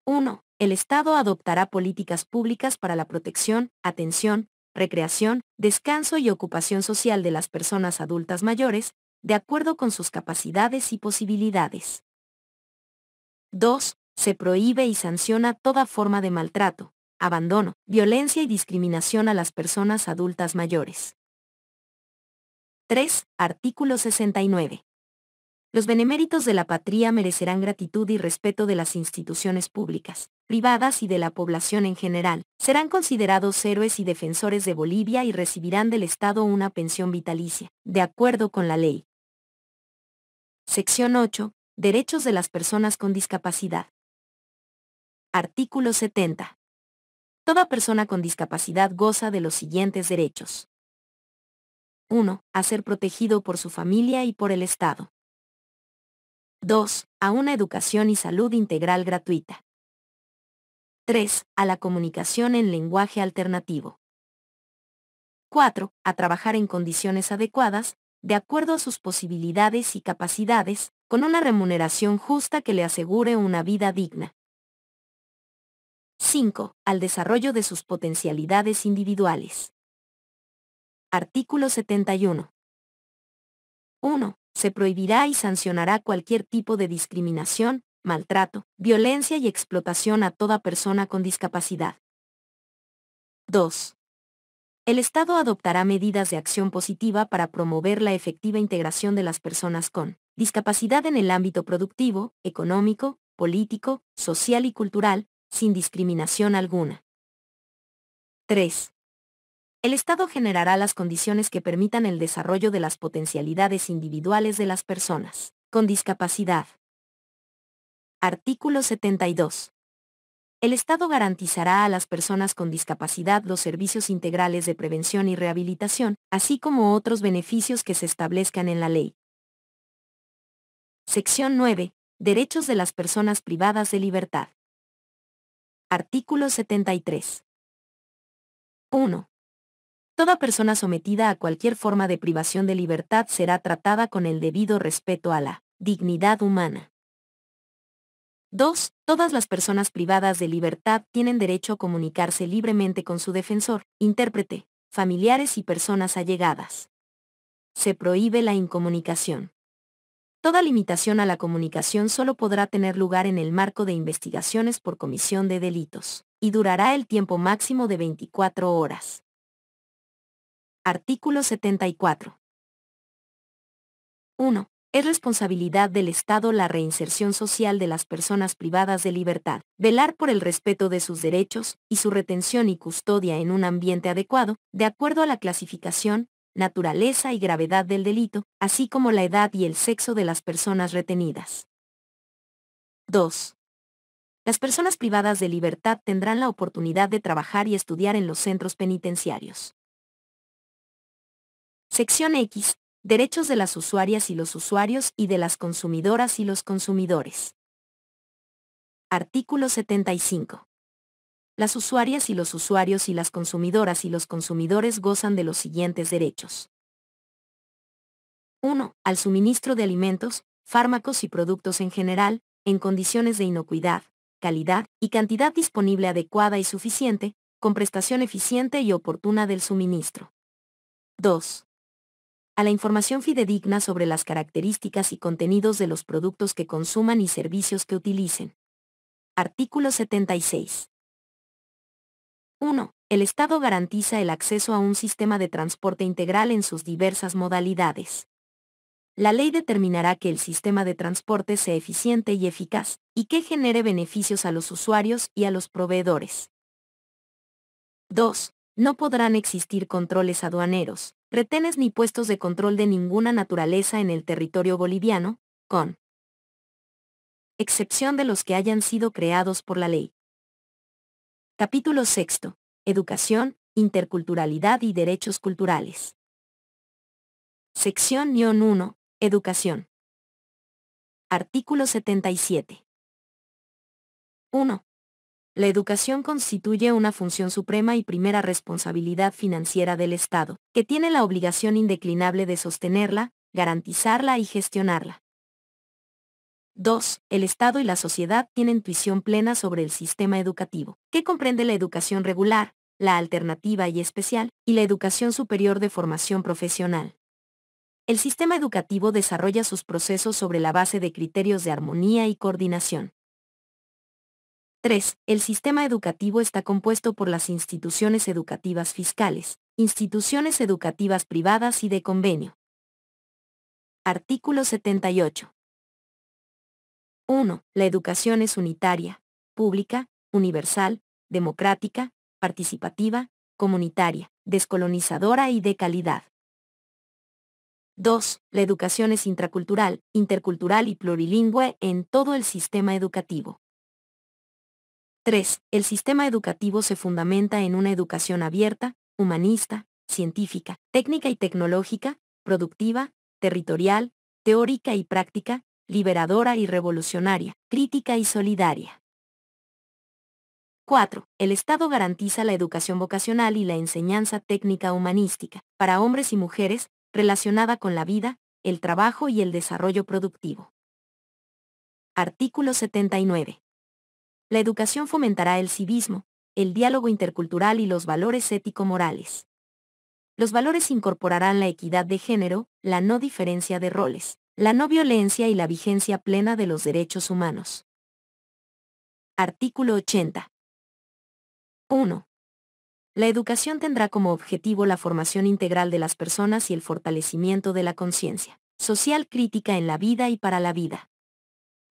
1. El Estado adoptará políticas públicas para la protección, atención, recreación, descanso y ocupación social de las personas adultas mayores, de acuerdo con sus capacidades y posibilidades. 2. Se prohíbe y sanciona toda forma de maltrato, abandono, violencia y discriminación a las personas adultas mayores. 3. Artículo 69. Los beneméritos de la patria merecerán gratitud y respeto de las instituciones públicas, privadas y de la población en general. Serán considerados héroes y defensores de Bolivia y recibirán del Estado una pensión vitalicia, de acuerdo con la ley. Sección 8. Derechos de las personas con discapacidad. Artículo 70. Toda persona con discapacidad goza de los siguientes derechos. 1. A ser protegido por su familia y por el Estado. 2. A una educación y salud integral gratuita. 3. A la comunicación en lenguaje alternativo. 4. A trabajar en condiciones adecuadas, de acuerdo a sus posibilidades y capacidades, con una remuneración justa que le asegure una vida digna. 5. Al desarrollo de sus potencialidades individuales. Artículo 71. 1. Se prohibirá y sancionará cualquier tipo de discriminación, maltrato, violencia y explotación a toda persona con discapacidad. 2. El Estado adoptará medidas de acción positiva para promover la efectiva integración de las personas con discapacidad en el ámbito productivo, económico, político, social y cultural, sin discriminación alguna. 3. El Estado generará las condiciones que permitan el desarrollo de las potencialidades individuales de las personas con discapacidad. Artículo 72. El Estado garantizará a las personas con discapacidad los servicios integrales de prevención y rehabilitación, así como otros beneficios que se establezcan en la ley. Sección 9. Derechos de las personas privadas de libertad. Artículo 73. 1. Toda persona sometida a cualquier forma de privación de libertad será tratada con el debido respeto a la dignidad humana. 2. Todas las personas privadas de libertad tienen derecho a comunicarse libremente con su defensor, intérprete, familiares y personas allegadas. Se prohíbe la incomunicación. Toda limitación a la comunicación solo podrá tener lugar en el marco de investigaciones por comisión de delitos, y durará el tiempo máximo de 24 horas. Artículo 74. 1. Es responsabilidad del Estado la reinserción social de las personas privadas de libertad, velar por el respeto de sus derechos y su retención y custodia en un ambiente adecuado, de acuerdo a la clasificación, naturaleza y gravedad del delito, así como la edad y el sexo de las personas retenidas. 2. Las personas privadas de libertad tendrán la oportunidad de trabajar y estudiar en los centros penitenciarios. Sección X. Derechos de las usuarias y los usuarios y de las consumidoras y los consumidores. Artículo 75. Las usuarias y los usuarios y las consumidoras y los consumidores gozan de los siguientes derechos. 1. Al suministro de alimentos, fármacos y productos en general, en condiciones de inocuidad, calidad y cantidad disponible adecuada y suficiente, con prestación eficiente y oportuna del suministro. 2. A la información fidedigna sobre las características y contenidos de los productos que consuman y servicios que utilicen. Artículo 76. 1. El Estado garantiza el acceso a un sistema de transporte integral en sus diversas modalidades. La ley determinará que el sistema de transporte sea eficiente y eficaz, y que genere beneficios a los usuarios y a los proveedores. 2. No podrán existir controles aduaneros, retenes ni puestos de control de ninguna naturaleza en el territorio boliviano, con excepción de los que hayan sido creados por la ley. Capítulo 6. Educación, interculturalidad y derechos culturales. Sección -1. Educación. Artículo 77. 1. La educación constituye una función suprema y primera responsabilidad financiera del Estado, que tiene la obligación indeclinable de sostenerla, garantizarla y gestionarla. 2. El Estado y la sociedad tienen tuición plena sobre el sistema educativo, que comprende la educación regular, la alternativa y especial, y la educación superior de formación profesional. El sistema educativo desarrolla sus procesos sobre la base de criterios de armonía y coordinación. 3. El sistema educativo está compuesto por las instituciones educativas fiscales, instituciones educativas privadas y de convenio. Artículo 78. 1. La educación es unitaria, pública, universal, democrática, participativa, comunitaria, descolonizadora y de calidad. 2. La educación es intracultural, intercultural y plurilingüe en todo el sistema educativo. 3. El sistema educativo se fundamenta en una educación abierta, humanista, científica, técnica y tecnológica, productiva, territorial, teórica y práctica, liberadora y revolucionaria, crítica y solidaria. 4. El Estado garantiza la educación vocacional y la enseñanza técnica humanística, para hombres y mujeres, relacionada con la vida, el trabajo y el desarrollo productivo. Artículo 79. La educación fomentará el civismo, el diálogo intercultural y los valores ético-morales. Los valores incorporarán la equidad de género, la no diferencia de roles, la no violencia y la vigencia plena de los derechos humanos. Artículo 80. 1. La educación tendrá como objetivo la formación integral de las personas y el fortalecimiento de la conciencia social crítica en la vida y para la vida.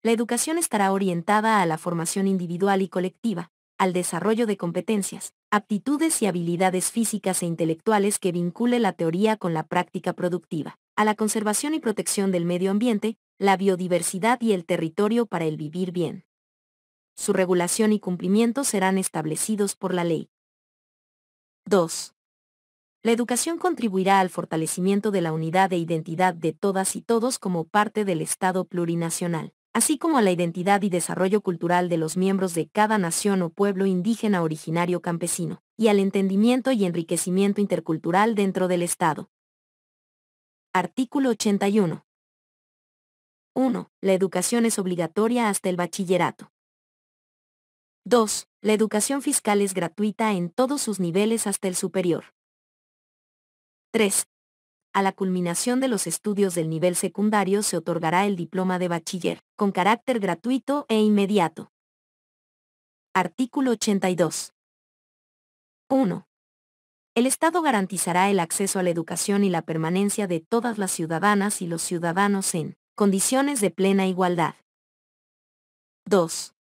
La educación estará orientada a la formación individual y colectiva, al desarrollo de competencias, aptitudes y habilidades físicas e intelectuales que vincule la teoría con la práctica productiva, a la conservación y protección del medio ambiente, la biodiversidad y el territorio para el vivir bien. Su regulación y cumplimiento serán establecidos por la ley. 2. La educación contribuirá al fortalecimiento de la unidad e identidad de todas y todos como parte del Estado plurinacional, así como a la identidad y desarrollo cultural de los miembros de cada nación o pueblo indígena originario campesino, y al entendimiento y enriquecimiento intercultural dentro del Estado. Artículo 81. 1. La educación es obligatoria hasta el bachillerato. 2. La educación fiscal es gratuita en todos sus niveles hasta el superior. 3. A la culminación de los estudios del nivel secundario se otorgará el diploma de bachiller, con carácter gratuito e inmediato. Artículo 82. 1. El Estado garantizará el acceso a la educación y la permanencia de todas las ciudadanas y los ciudadanos en condiciones de plena igualdad. 2.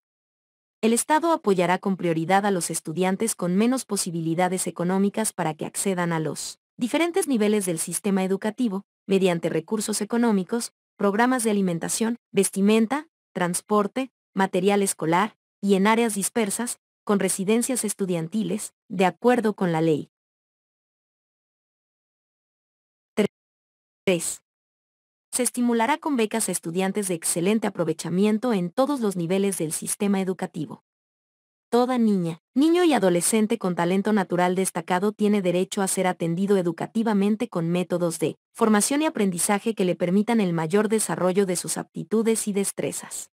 El Estado apoyará con prioridad a los estudiantes con menos posibilidades económicas para que accedan a los diferentes niveles del sistema educativo, mediante recursos económicos, programas de alimentación, vestimenta, transporte, material escolar, y en áreas dispersas, con residencias estudiantiles, de acuerdo con la ley. 3. Se estimulará con becas a estudiantes de excelente aprovechamiento en todos los niveles del sistema educativo. Toda niña, niño y adolescente con talento natural destacado tiene derecho a ser atendido educativamente con métodos de formación y aprendizaje que le permitan el mayor desarrollo de sus aptitudes y destrezas.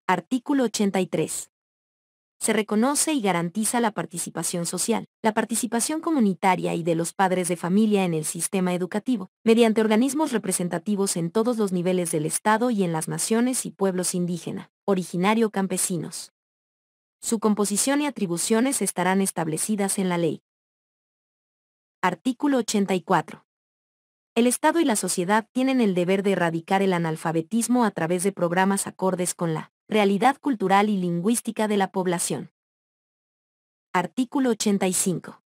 Artículo 83. Se reconoce y garantiza la participación social, la participación comunitaria y de los padres de familia en el sistema educativo, mediante organismos representativos en todos los niveles del Estado y en las naciones y pueblos indígena, originario campesinos. Su composición y atribuciones estarán establecidas en la ley. Artículo 84. El Estado y la sociedad tienen el deber de erradicar el analfabetismo a través de programas acordes con la realidad cultural y lingüística de la población. Artículo 85.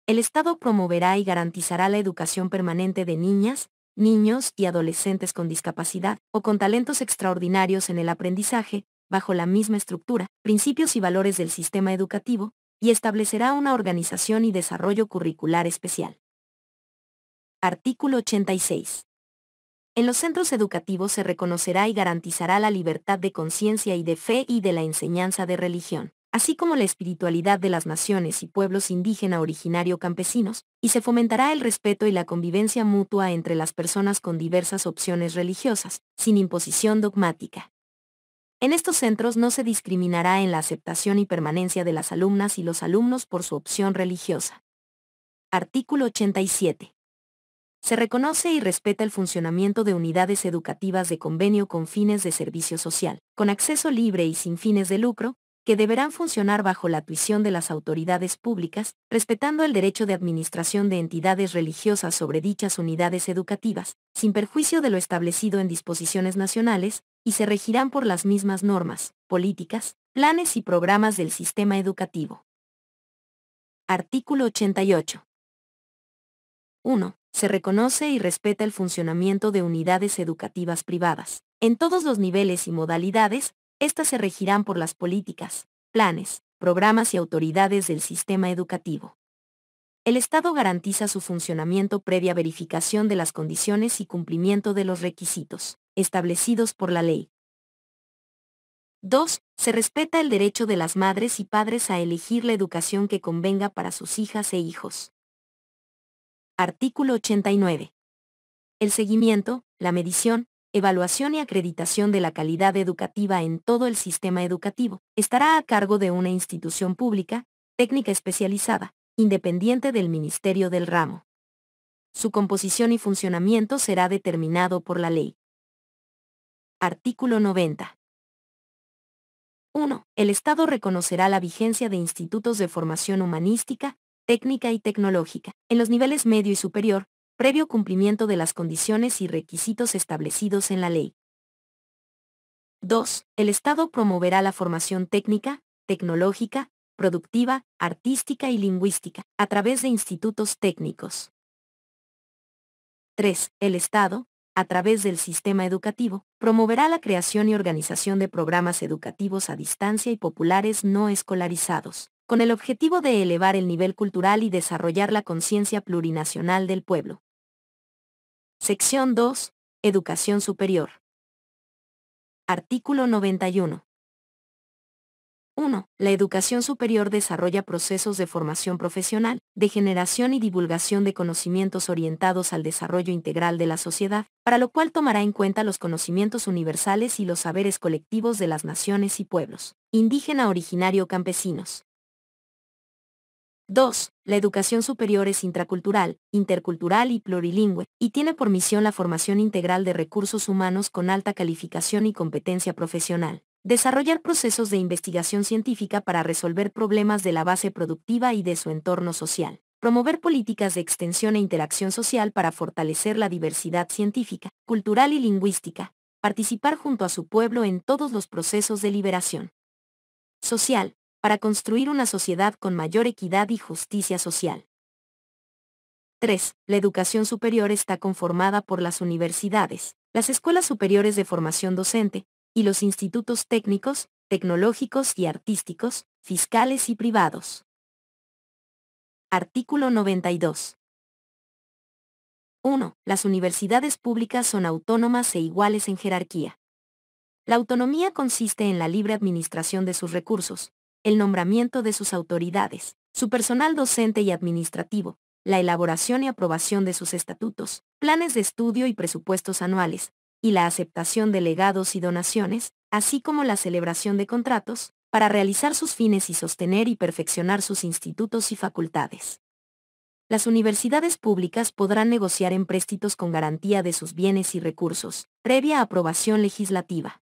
El Estado promoverá y garantizará la educación permanente de niñas, niños y adolescentes con discapacidad o con talentos extraordinarios en el aprendizaje, bajo la misma estructura, principios y valores del sistema educativo, y establecerá una organización y desarrollo curricular especial. Artículo 86. En los centros educativos se reconocerá y garantizará la libertad de conciencia y de fe y de la enseñanza de religión, así como la espiritualidad de las naciones y pueblos indígena originario campesinos, y se fomentará el respeto y la convivencia mutua entre las personas con diversas opciones religiosas, sin imposición dogmática. En estos centros no se discriminará en la aceptación y permanencia de las alumnas y los alumnos por su opción religiosa. Artículo 87. Se reconoce y respeta el funcionamiento de unidades educativas de convenio con fines de servicio social, con acceso libre y sin fines de lucro, que deberán funcionar bajo la tuición de las autoridades públicas, respetando el derecho de administración de entidades religiosas sobre dichas unidades educativas, sin perjuicio de lo establecido en disposiciones nacionales, y se regirán por las mismas normas, políticas, planes y programas del sistema educativo. Artículo 88. 1. Se reconoce y respeta el funcionamiento de unidades educativas privadas. En todos los niveles y modalidades, estas se regirán por las políticas, planes, programas y autoridades del sistema educativo. El Estado garantiza su funcionamiento previa verificación de las condiciones y cumplimiento de los requisitos establecidos por la ley. 2. Se respeta el derecho de las madres y padres a elegir la educación que convenga para sus hijas e hijos. Artículo 89. El seguimiento, la medición, evaluación y acreditación de la calidad educativa en todo el sistema educativo estará a cargo de una institución pública, técnica especializada, independiente del Ministerio del Ramo. Su composición y funcionamiento será determinado por la ley. Artículo 90. 1. El Estado reconocerá la vigencia de institutos de formación humanística, técnica y tecnológica, en los niveles medio y superior, previo cumplimiento de las condiciones y requisitos establecidos en la ley. 2. El Estado promoverá la formación técnica, tecnológica, productiva, artística y lingüística, a través de institutos técnicos. 3. El Estado, a través del sistema educativo, promoverá la creación y organización de programas educativos a distancia y populares no escolarizados, con el objetivo de elevar el nivel cultural y desarrollar la conciencia plurinacional del pueblo. Sección 2. Educación superior. Artículo 91. 1. La educación superior desarrolla procesos de formación profesional, de generación y divulgación de conocimientos orientados al desarrollo integral de la sociedad, para lo cual tomará en cuenta los conocimientos universales y los saberes colectivos de las naciones y pueblos, indígena, originario, campesinos. 2. La educación superior es intracultural, intercultural y plurilingüe, y tiene por misión la formación integral de recursos humanos con alta calificación y competencia profesional. Desarrollar procesos de investigación científica para resolver problemas de la base productiva y de su entorno social. Promover políticas de extensión e interacción social para fortalecer la diversidad científica, cultural y lingüística. Participar junto a su pueblo en todos los procesos de liberación social, para construir una sociedad con mayor equidad y justicia social. 3. La educación superior está conformada por las universidades, las escuelas superiores de formación docente, y los institutos técnicos, tecnológicos y artísticos, fiscales y privados. Artículo 92. 1. Las universidades públicas son autónomas e iguales en jerarquía. La autonomía consiste en la libre administración de sus recursos, el nombramiento de sus autoridades, su personal docente y administrativo, la elaboración y aprobación de sus estatutos, planes de estudio y presupuestos anuales, y la aceptación de legados y donaciones, así como la celebración de contratos, para realizar sus fines y sostener y perfeccionar sus institutos y facultades. Las universidades públicas podrán negociar empréstitos con garantía de sus bienes y recursos, previa aprobación legislativa.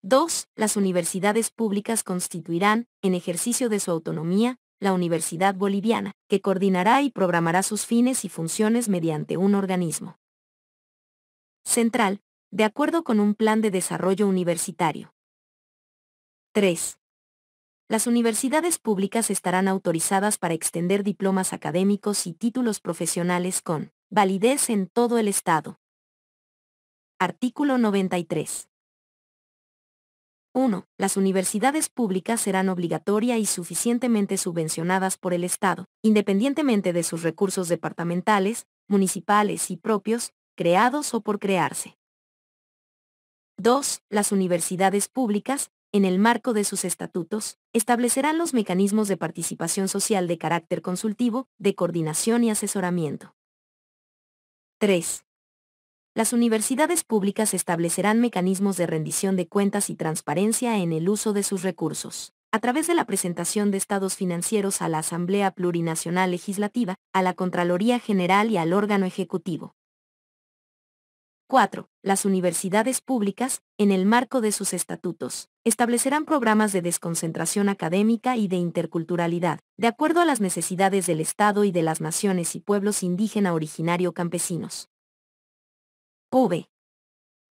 2. Las universidades públicas constituirán, en ejercicio de su autonomía, la Universidad Boliviana, que coordinará y programará sus fines y funciones mediante un organismo central, de acuerdo con un plan de desarrollo universitario. 3. Las universidades públicas estarán autorizadas para extender diplomas académicos y títulos profesionales con validez en todo el Estado. Artículo 93. 1. Las universidades públicas serán obligatorias y suficientemente subvencionadas por el Estado, independientemente de sus recursos departamentales, municipales y propios, creados o por crearse. 2. Las universidades públicas, en el marco de sus estatutos, establecerán los mecanismos de participación social de carácter consultivo, de coordinación y asesoramiento. 3. Las universidades públicas establecerán mecanismos de rendición de cuentas y transparencia en el uso de sus recursos, a través de la presentación de estados financieros a la Asamblea Plurinacional Legislativa, a la Contraloría General y al órgano ejecutivo. 4. Las universidades públicas, en el marco de sus estatutos, establecerán programas de desconcentración académica y de interculturalidad, de acuerdo a las necesidades del Estado y de las naciones y pueblos indígena originario campesinos. V.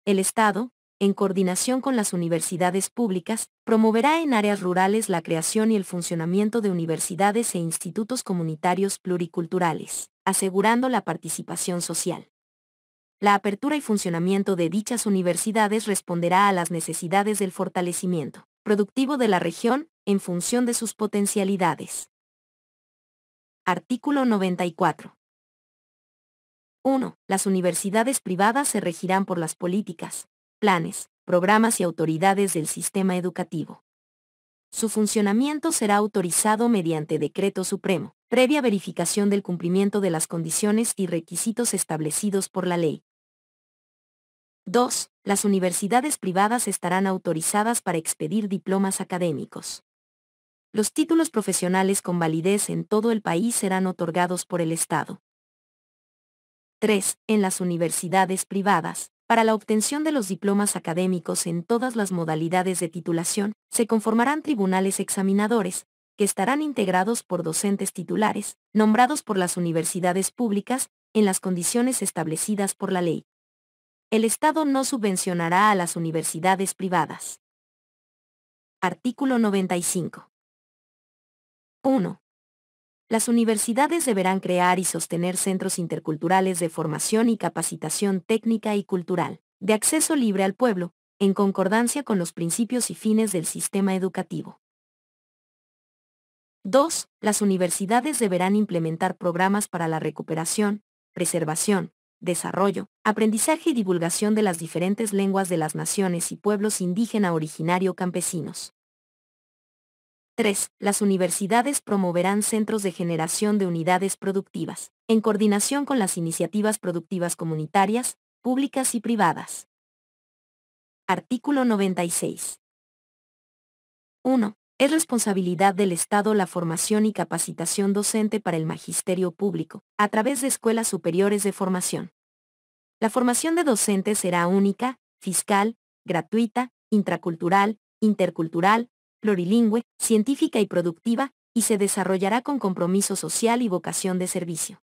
El Estado, en coordinación con las universidades públicas, promoverá en áreas rurales la creación y el funcionamiento de universidades e institutos comunitarios pluriculturales, asegurando la participación social. La apertura y funcionamiento de dichas universidades responderá a las necesidades del fortalecimiento productivo de la región, en función de sus potencialidades. Artículo 94. 1. Las universidades privadas se regirán por las políticas, planes, programas y autoridades del sistema educativo. Su funcionamiento será autorizado mediante decreto supremo, previa verificación del cumplimiento de las condiciones y requisitos establecidos por la ley. 2. Las universidades privadas estarán autorizadas para expedir diplomas académicos. Los títulos profesionales con validez en todo el país serán otorgados por el Estado. 3. En las universidades privadas, para la obtención de los diplomas académicos en todas las modalidades de titulación, se conformarán tribunales examinadores, que estarán integrados por docentes titulares, nombrados por las universidades públicas, en las condiciones establecidas por la ley. El Estado no subvencionará a las universidades privadas. Artículo 95. 1. Las universidades deberán crear y sostener centros interculturales de formación y capacitación técnica y cultural, de acceso libre al pueblo, en concordancia con los principios y fines del sistema educativo. 2. Las universidades deberán implementar programas para la recuperación, preservación, desarrollo, aprendizaje y divulgación de las diferentes lenguas de las naciones y pueblos indígena originario campesinos. 3. Las universidades promoverán centros de generación de unidades productivas, en coordinación con las iniciativas productivas comunitarias, públicas y privadas. Artículo 96. 1. Es responsabilidad del Estado la formación y capacitación docente para el magisterio público, a través de escuelas superiores de formación. La formación de docentes será única, fiscal, gratuita, intracultural, intercultural, plurilingüe, científica y productiva, y se desarrollará con compromiso social y vocación de servicio.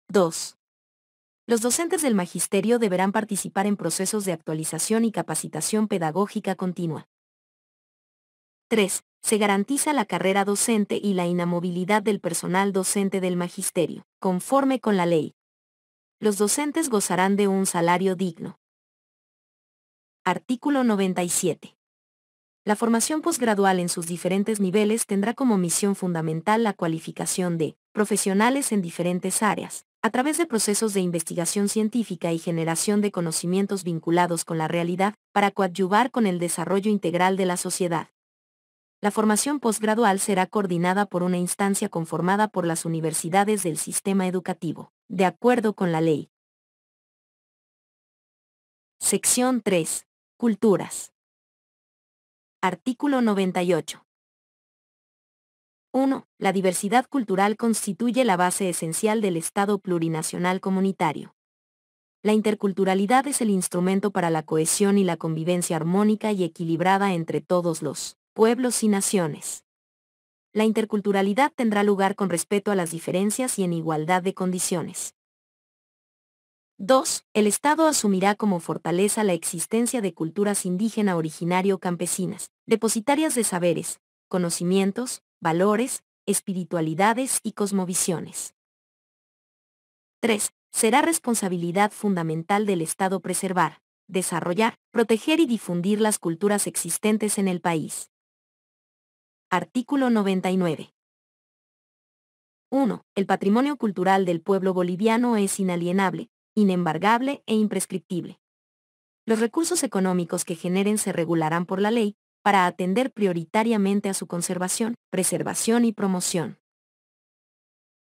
2. Los docentes del magisterio deberán participar en procesos de actualización y capacitación pedagógica continua. 3. Se garantiza la carrera docente y la inamovilidad del personal docente del magisterio, conforme con la ley. Los docentes gozarán de un salario digno. Artículo 97. La formación posgradual en sus diferentes niveles tendrá como misión fundamental la cualificación de profesionales en diferentes áreas, a través de procesos de investigación científica y generación de conocimientos vinculados con la realidad, para coadyuvar con el desarrollo integral de la sociedad. La formación posgradual será coordinada por una instancia conformada por las universidades del sistema educativo, de acuerdo con la ley. Sección 3. Culturas. Artículo 98. 1. La diversidad cultural constituye la base esencial del Estado plurinacional comunitario. La interculturalidad es el instrumento para la cohesión y la convivencia armónica y equilibrada entre todos los pueblos y naciones. La interculturalidad tendrá lugar con respeto a las diferencias y en igualdad de condiciones. 2. El Estado asumirá como fortaleza la existencia de culturas indígena originario campesinas, depositarias de saberes, conocimientos, valores, espiritualidades y cosmovisiones. 3. Será responsabilidad fundamental del Estado preservar, desarrollar, proteger y difundir las culturas existentes en el país. Artículo 99. 1. El patrimonio cultural del pueblo boliviano es inalienable, inembargable e imprescriptible. Los recursos económicos que generen se regularán por la ley, para atender prioritariamente a su conservación, preservación y promoción.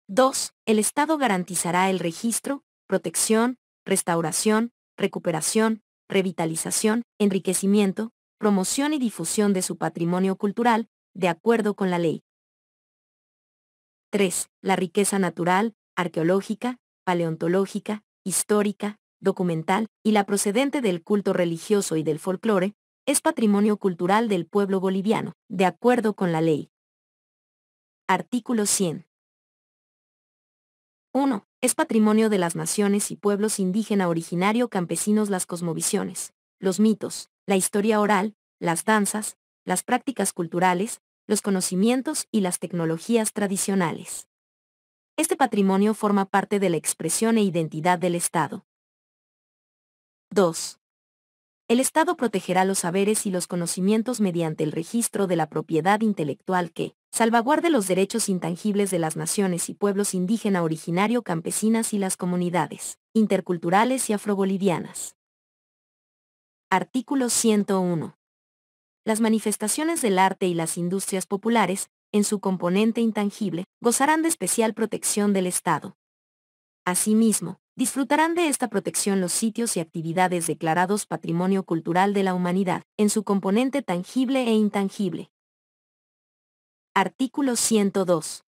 2. El Estado garantizará el registro, protección, restauración, recuperación, revitalización, enriquecimiento, promoción y difusión de su patrimonio cultural, de acuerdo con la ley. 3. La riqueza natural, arqueológica, paleontológica, histórica, documental, y la procedente del culto religioso y del folclore, es patrimonio cultural del pueblo boliviano, de acuerdo con la ley. Artículo 100. 1. Es patrimonio de las naciones y pueblos indígena originario campesinos las cosmovisiones, los mitos, la historia oral, las danzas, las prácticas culturales, los conocimientos y las tecnologías tradicionales. Este patrimonio forma parte de la expresión e identidad del Estado. 2. El Estado protegerá los saberes y los conocimientos mediante el registro de la propiedad intelectual que salvaguarde los derechos intangibles de las naciones y pueblos indígena originario campesinas y las comunidades interculturales y afrobolivianas. Artículo 101. Las manifestaciones del arte y las industrias populares, en su componente intangible, gozarán de especial protección del Estado. Asimismo, disfrutarán de esta protección los sitios y actividades declarados Patrimonio Cultural de la Humanidad, en su componente tangible e intangible. Artículo 102.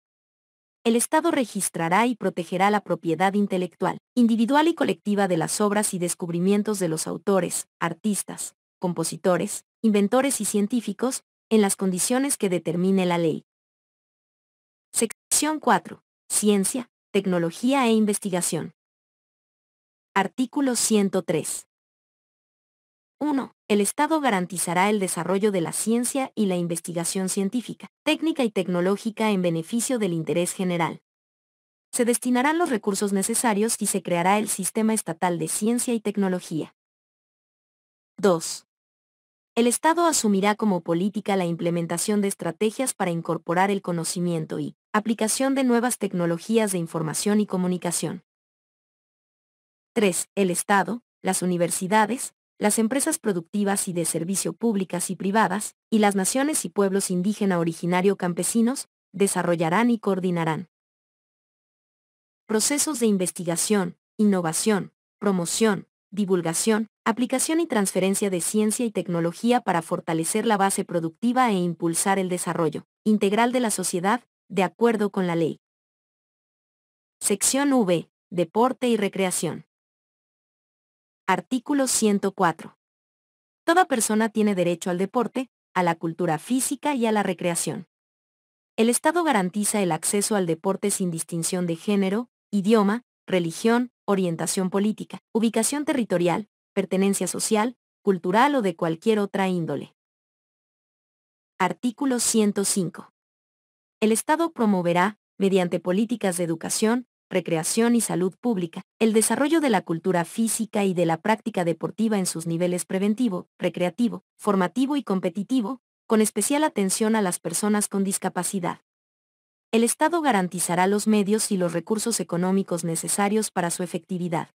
El Estado registrará y protegerá la propiedad intelectual, individual y colectiva de las obras y descubrimientos de los autores, artistas, compositores, inventores y científicos, en las condiciones que determine la ley. Sección 4. Ciencia, tecnología e investigación. Artículo 103. 1. El Estado garantizará el desarrollo de la ciencia y la investigación científica, técnica y tecnológica en beneficio del interés general. Se destinarán los recursos necesarios y se creará el Sistema Estatal de Ciencia y Tecnología. 2. El Estado asumirá como política la implementación de estrategias para incorporar el conocimiento y aplicación de nuevas tecnologías de información y comunicación. 3. El Estado, las universidades, las empresas productivas y de servicio públicas y privadas, y las naciones y pueblos indígena originario campesinos, desarrollarán y coordinarán procesos de investigación, innovación, promoción, divulgación, aplicación y transferencia de ciencia y tecnología para fortalecer la base productiva e impulsar el desarrollo integral de la sociedad, de acuerdo con la ley. Sección V. Deporte y recreación. Artículo 104. Toda persona tiene derecho al deporte, a la cultura física y a la recreación. El Estado garantiza el acceso al deporte sin distinción de género, idioma, religión, orientación política, ubicación territorial, pertenencia social, cultural o de cualquier otra índole. Artículo 105. El Estado promoverá, mediante políticas de educación, recreación y salud pública, el desarrollo de la cultura física y de la práctica deportiva en sus niveles preventivo, recreativo, formativo y competitivo, con especial atención a las personas con discapacidad. El Estado garantizará los medios y los recursos económicos necesarios para su efectividad.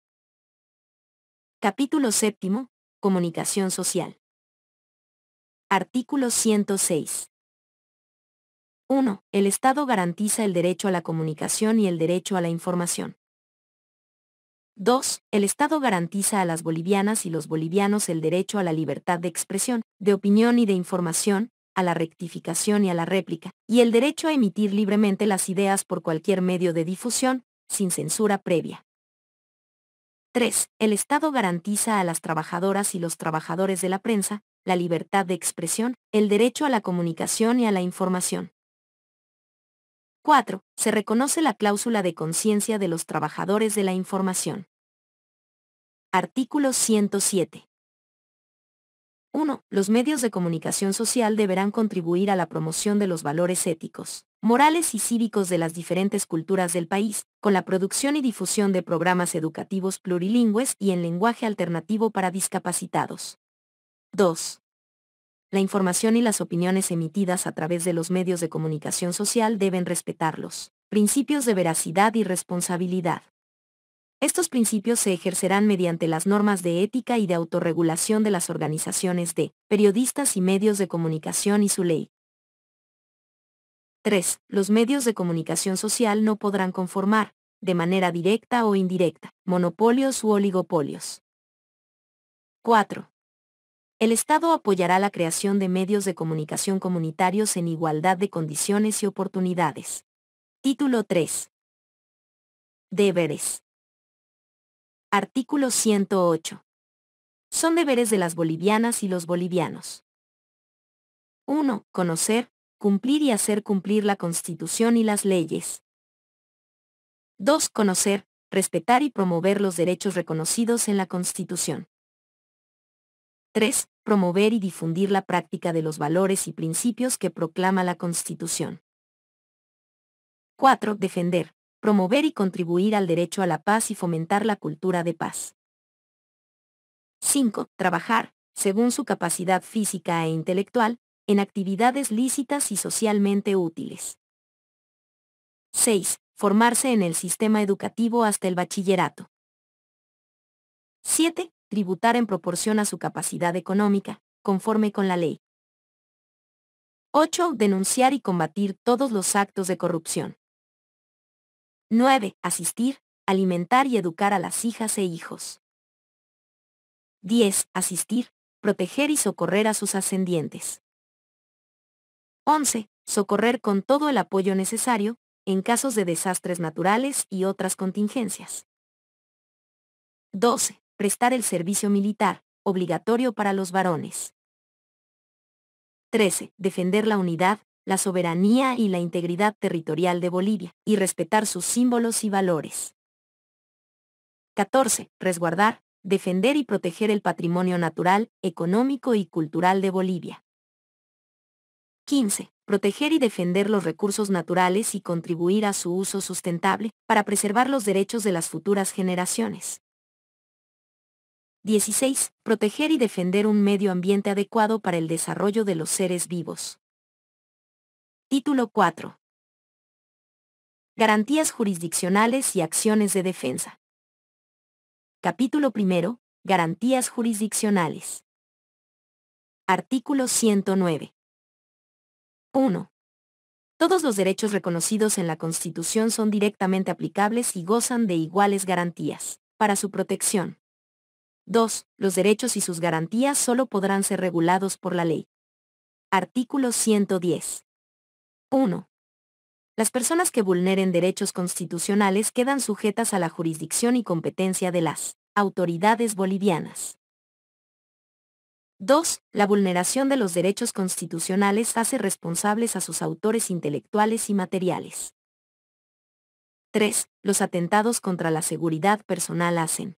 Capítulo 7. Comunicación social. Artículo 106. 1. El Estado garantiza el derecho a la comunicación y el derecho a la información. 2. El Estado garantiza a las bolivianas y los bolivianos el derecho a la libertad de expresión, de opinión y de información, a la rectificación y a la réplica, y el derecho a emitir libremente las ideas por cualquier medio de difusión, sin censura previa. 3. El Estado garantiza a las trabajadoras y los trabajadores de la prensa la libertad de expresión, el derecho a la comunicación y a la información. 4. Se reconoce la cláusula de conciencia de los trabajadores de la información. Artículo 107. 1. Los medios de comunicación social deberán contribuir a la promoción de los valores éticos, morales y cívicos de las diferentes culturas del país, con la producción y difusión de programas educativos plurilingües y en lenguaje alternativo para discapacitados. 2. La información y las opiniones emitidas a través de los medios de comunicación social deben respetar los principios de veracidad y responsabilidad. Estos principios se ejercerán mediante las normas de ética y de autorregulación de las organizaciones de periodistas y medios de comunicación y su ley. 3. Los medios de comunicación social no podrán conformar, de manera directa o indirecta, monopolios u oligopolios. 4. El Estado apoyará la creación de medios de comunicación comunitarios en igualdad de condiciones y oportunidades. Título 3. Deberes. Artículo 108. Son deberes de las bolivianas y los bolivianos. 1. Conocer, cumplir y hacer cumplir la Constitución y las leyes. 2. Conocer, respetar y promover los derechos reconocidos en la Constitución. 3. Promover y difundir la práctica de los valores y principios que proclama la Constitución. 4. Defender, promover y contribuir al derecho a la paz y fomentar la cultura de paz. 5. Trabajar, según su capacidad física e intelectual, en actividades lícitas y socialmente útiles. 6. Formarse en el sistema educativo hasta el bachillerato. 7. Tributar en proporción a su capacidad económica, conforme con la ley. 8. Denunciar y combatir todos los actos de corrupción. 9. Asistir, alimentar y educar a las hijas e hijos. 10. Asistir, proteger y socorrer a sus ascendientes. 11. Socorrer con todo el apoyo necesario, en casos de desastres naturales y otras contingencias. 12. Prestar el servicio militar, obligatorio para los varones. 13. Defender la unidad, la soberanía y la integridad territorial de Bolivia, y respetar sus símbolos y valores. 14. Resguardar, defender y proteger el patrimonio natural, económico y cultural de Bolivia. 15. Proteger y defender los recursos naturales y contribuir a su uso sustentable, para preservar los derechos de las futuras generaciones. 16. Proteger y defender un medio ambiente adecuado para el desarrollo de los seres vivos. Título 4. Garantías jurisdiccionales y acciones de defensa. Capítulo 1. Garantías jurisdiccionales. Artículo 109. 1. Todos los derechos reconocidos en la Constitución son directamente aplicables y gozan de iguales garantías para su protección. 2. Los derechos y sus garantías solo podrán ser regulados por la ley. Artículo 110. 1. Las personas que vulneren derechos constitucionales quedan sujetas a la jurisdicción y competencia de las autoridades bolivianas. 2. La vulneración de los derechos constitucionales hace responsables a sus autores intelectuales y materiales. 3. Los atentados contra la seguridad personal hacen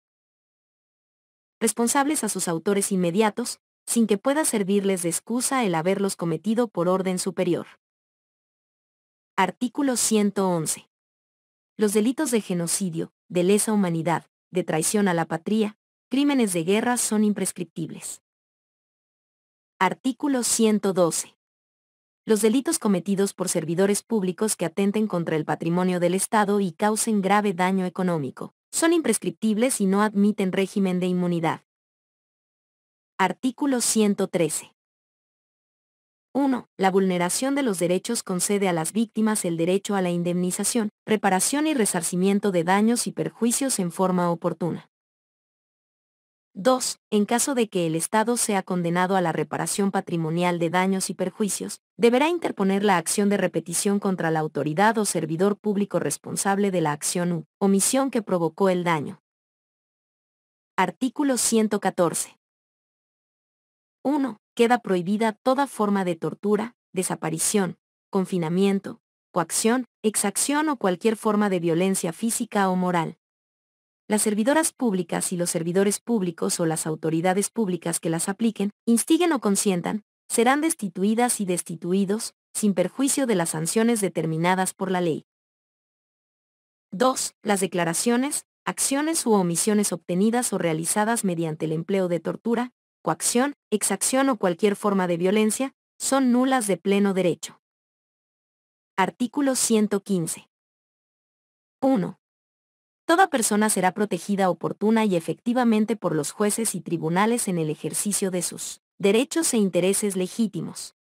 responsables a sus autores inmediatos, sin que pueda servirles de excusa el haberlos cometido por orden superior. Artículo 111. Los delitos de genocidio, de lesa humanidad, de traición a la patria, crímenes de guerra son imprescriptibles. Artículo 112. Los delitos cometidos por servidores públicos que atenten contra el patrimonio del Estado y causen grave daño económico, son imprescriptibles y no admiten régimen de inmunidad. Artículo 113. 1. La vulneración de los derechos concede a las víctimas el derecho a la indemnización, reparación y resarcimiento de daños y perjuicios en forma oportuna. 2. En caso de que el Estado sea condenado a la reparación patrimonial de daños y perjuicios, deberá interponer la acción de repetición contra la autoridad o servidor público responsable de la acción u omisión que provocó el daño. Artículo 114. 1. Queda prohibida toda forma de tortura, desaparición, confinamiento, coacción, exacción o cualquier forma de violencia física o moral. Las servidoras públicas y los servidores públicos o las autoridades públicas que las apliquen, instiguen o consientan, serán destituidas y destituidos, sin perjuicio de las sanciones determinadas por la ley. 2. Las declaraciones, acciones u omisiones obtenidas o realizadas mediante el empleo de tortura, coacción, exacción o cualquier forma de violencia, son nulas de pleno derecho. Artículo 115. 1. Toda persona será protegida oportuna y efectivamente por los jueces y tribunales en el ejercicio de sus derechos e intereses legítimos.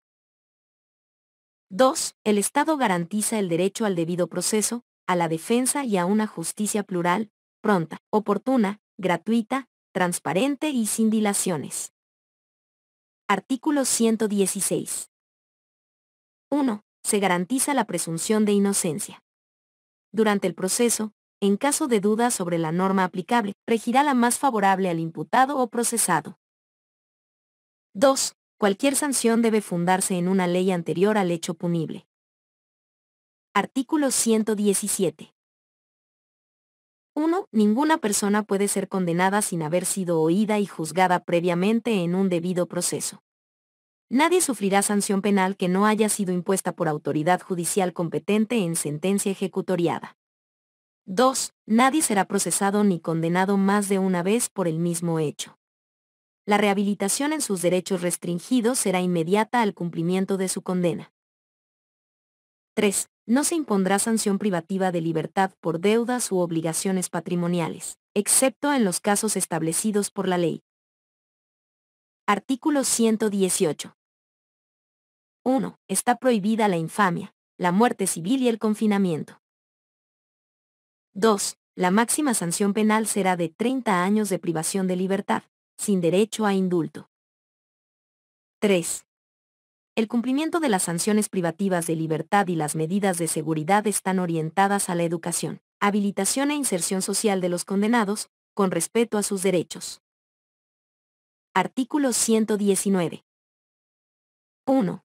2. El Estado garantiza el derecho al debido proceso, a la defensa y a una justicia plural, pronta, oportuna, gratuita, transparente y sin dilaciones. Artículo 116. 1. Se garantiza la presunción de inocencia. Durante el proceso, en caso de duda sobre la norma aplicable, regirá la más favorable al imputado o procesado. 2. Cualquier sanción debe fundarse en una ley anterior al hecho punible. Artículo 117. 1. Ninguna persona puede ser condenada sin haber sido oída y juzgada previamente en un debido proceso. Nadie sufrirá sanción penal que no haya sido impuesta por autoridad judicial competente en sentencia ejecutoriada. 2. Nadie será procesado ni condenado más de una vez por el mismo hecho. La rehabilitación en sus derechos restringidos será inmediata al cumplimiento de su condena. 3. No se impondrá sanción privativa de libertad por deudas u obligaciones patrimoniales, excepto en los casos establecidos por la ley. Artículo 118. 1. Está prohibida la infamia, la muerte civil y el confinamiento. 2. La máxima sanción penal será de 30 años de privación de libertad, sin derecho a indulto. 3. El cumplimiento de las sanciones privativas de libertad y las medidas de seguridad están orientadas a la educación, habilitación e inserción social de los condenados, con respeto a sus derechos. Artículo 119. 1.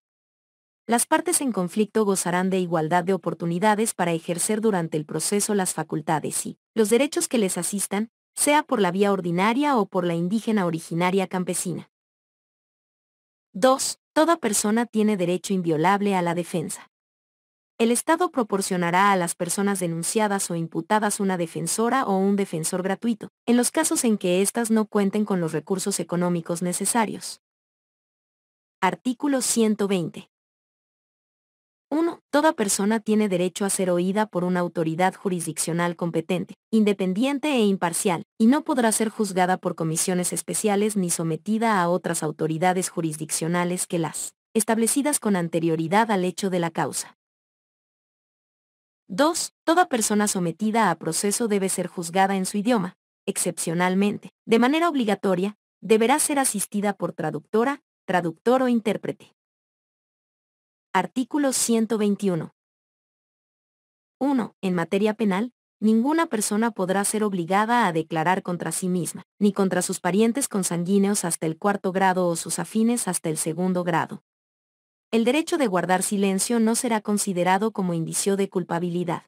Las partes en conflicto gozarán de igualdad de oportunidades para ejercer durante el proceso las facultades y los derechos que les asistan, sea por la vía ordinaria o por la indígena originaria campesina. 2. Toda persona tiene derecho inviolable a la defensa. El Estado proporcionará a las personas denunciadas o imputadas una defensora o un defensor gratuito, en los casos en que éstas no cuenten con los recursos económicos necesarios. Artículo 120. 1. Toda persona tiene derecho a ser oída por una autoridad jurisdiccional competente, independiente e imparcial, y no podrá ser juzgada por comisiones especiales ni sometida a otras autoridades jurisdiccionales que las establecidas con anterioridad al hecho de la causa. 2. Toda persona sometida a proceso debe ser juzgada en su idioma. Excepcionalmente, de manera obligatoria, deberá ser asistida por traductora, traductor o intérprete. Artículo 121. 1. En materia penal, ninguna persona podrá ser obligada a declarar contra sí misma, ni contra sus parientes consanguíneos hasta el 4º grado o sus afines hasta el 2º grado. El derecho de guardar silencio no será considerado como indicio de culpabilidad.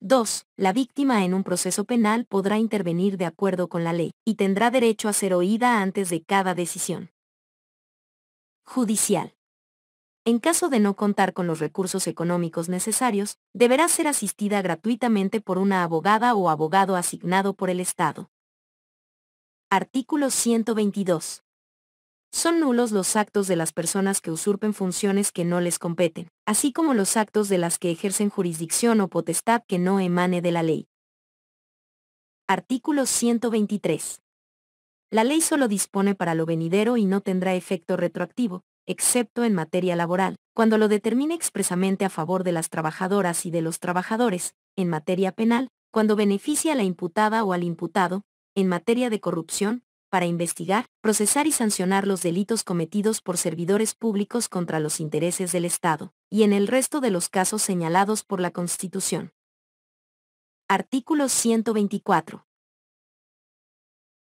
2. La víctima en un proceso penal podrá intervenir de acuerdo con la ley, y tendrá derecho a ser oída antes de cada decisión judicial. En caso de no contar con los recursos económicos necesarios, deberá ser asistida gratuitamente por una abogada o abogado asignado por el Estado. Artículo 122. Son nulos los actos de las personas que usurpen funciones que no les competen, así como los actos de las que ejercen jurisdicción o potestad que no emane de la ley. Artículo 123. La ley solo dispone para lo venidero y no tendrá efecto retroactivo, excepto en materia laboral, cuando lo determine expresamente a favor de las trabajadoras y de los trabajadores, en materia penal, cuando beneficie a la imputada o al imputado, en materia de corrupción, para investigar, procesar y sancionar los delitos cometidos por servidores públicos contra los intereses del Estado, y en el resto de los casos señalados por la Constitución. Artículo 124.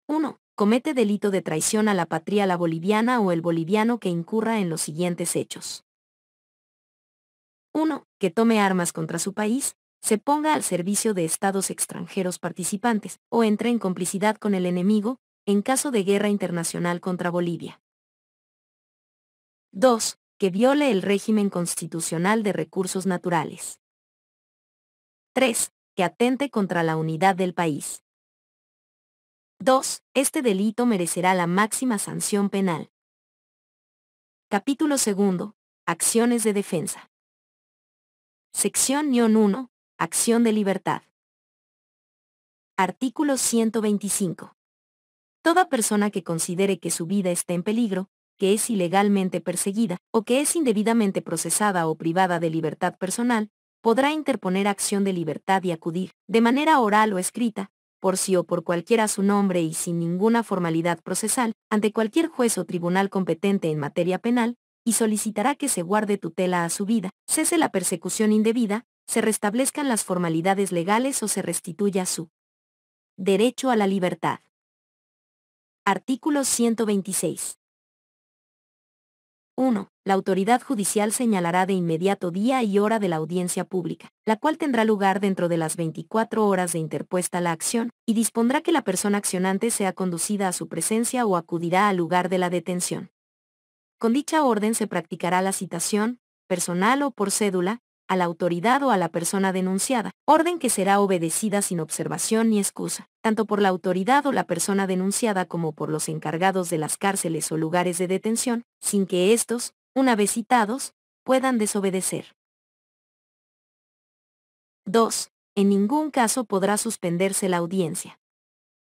1. Comete delito de traición a la patria la boliviana o el boliviano que incurra en los siguientes hechos. 1. Que tome armas contra su país, se ponga al servicio de estados extranjeros participantes, o entre en complicidad con el enemigo, en caso de guerra internacional contra Bolivia. 2. Que viole el régimen constitucional de recursos naturales. 3. Que atente contra la unidad del país. 2. Este delito merecerá la máxima sanción penal. Capítulo 2. Acciones de defensa. Sección 1. Acción de libertad. Artículo 125. Toda persona que considere que su vida está en peligro, que es ilegalmente perseguida, o que es indebidamente procesada o privada de libertad personal, podrá interponer acción de libertad y acudir, de manera oral o escrita, por sí o por cualquiera su nombre y sin ninguna formalidad procesal, ante cualquier juez o tribunal competente en materia penal, y solicitará que se guarde tutela a su vida, cese la persecución indebida, se restablezcan las formalidades legales o se restituya su derecho a la libertad. Artículo 126. 1. La autoridad judicial señalará de inmediato día y hora de la audiencia pública, la cual tendrá lugar dentro de las 24 horas de interpuesta la acción, y dispondrá que la persona accionante sea conducida a su presencia o acudirá al lugar de la detención. Con dicha orden se practicará la citación, personal o por cédula, a la autoridad o a la persona denunciada, orden que será obedecida sin observación ni excusa, tanto por la autoridad o la persona denunciada como por los encargados de las cárceles o lugares de detención, sin que éstos, una vez citados, puedan desobedecer. 2. En ningún caso podrá suspenderse la audiencia.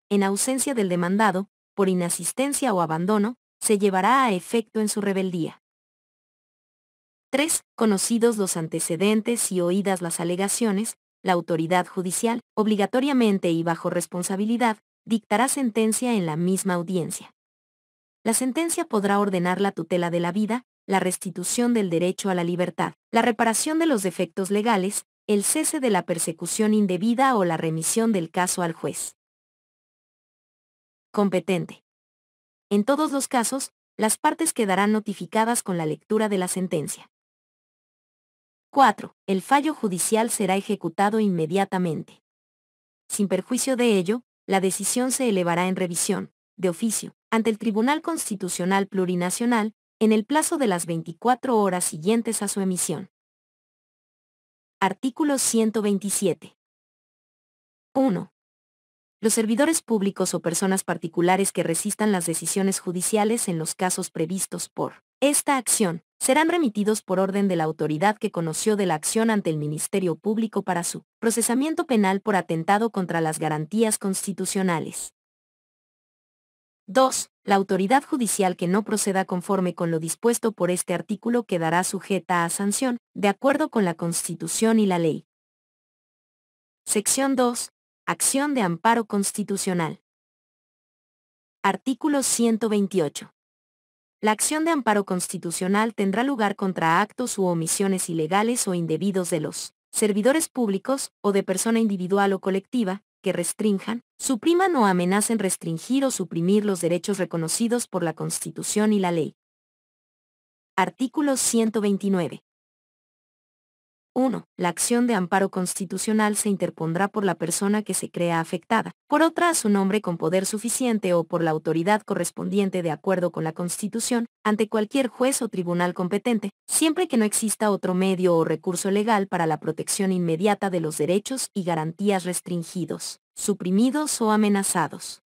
En ausencia del demandado, por inasistencia o abandono, se llevará a efecto en su rebeldía. 3. Conocidos los antecedentes y oídas las alegaciones, la autoridad judicial, obligatoriamente y bajo responsabilidad, dictará sentencia en la misma audiencia. La sentencia podrá ordenar la tutela de la vida, la restitución del derecho a la libertad, la reparación de los defectos legales, el cese de la persecución indebida o la remisión del caso al juez competente. En todos los casos, las partes quedarán notificadas con la lectura de la sentencia. 4. El fallo judicial será ejecutado inmediatamente. Sin perjuicio de ello, la decisión se elevará en revisión, de oficio, ante el Tribunal Constitucional Plurinacional, en el plazo de las 24 horas siguientes a su emisión. Artículo 127. 1. Los servidores públicos o personas particulares que resistan las decisiones judiciales en los casos previstos por esta acción, serán remitidos por orden de la autoridad que conoció de la acción ante el Ministerio Público para su procesamiento penal por atentado contra las garantías constitucionales. 2. La autoridad judicial que no proceda conforme con lo dispuesto por este artículo quedará sujeta a sanción, de acuerdo con la Constitución y la ley. Sección 2. Acción de amparo constitucional. Artículo 128. La acción de amparo constitucional tendrá lugar contra actos u omisiones ilegales o indebidos de los servidores públicos o de persona individual o colectiva, que restrinjan, supriman o amenacen restringir o suprimir los derechos reconocidos por la Constitución y la ley. Artículo 129. 1. La acción de amparo constitucional se interpondrá por la persona que se crea afectada, por otra a su nombre con poder suficiente o por la autoridad correspondiente de acuerdo con la Constitución, ante cualquier juez o tribunal competente, siempre que no exista otro medio o recurso legal para la protección inmediata de los derechos y garantías restringidos, suprimidos o amenazados.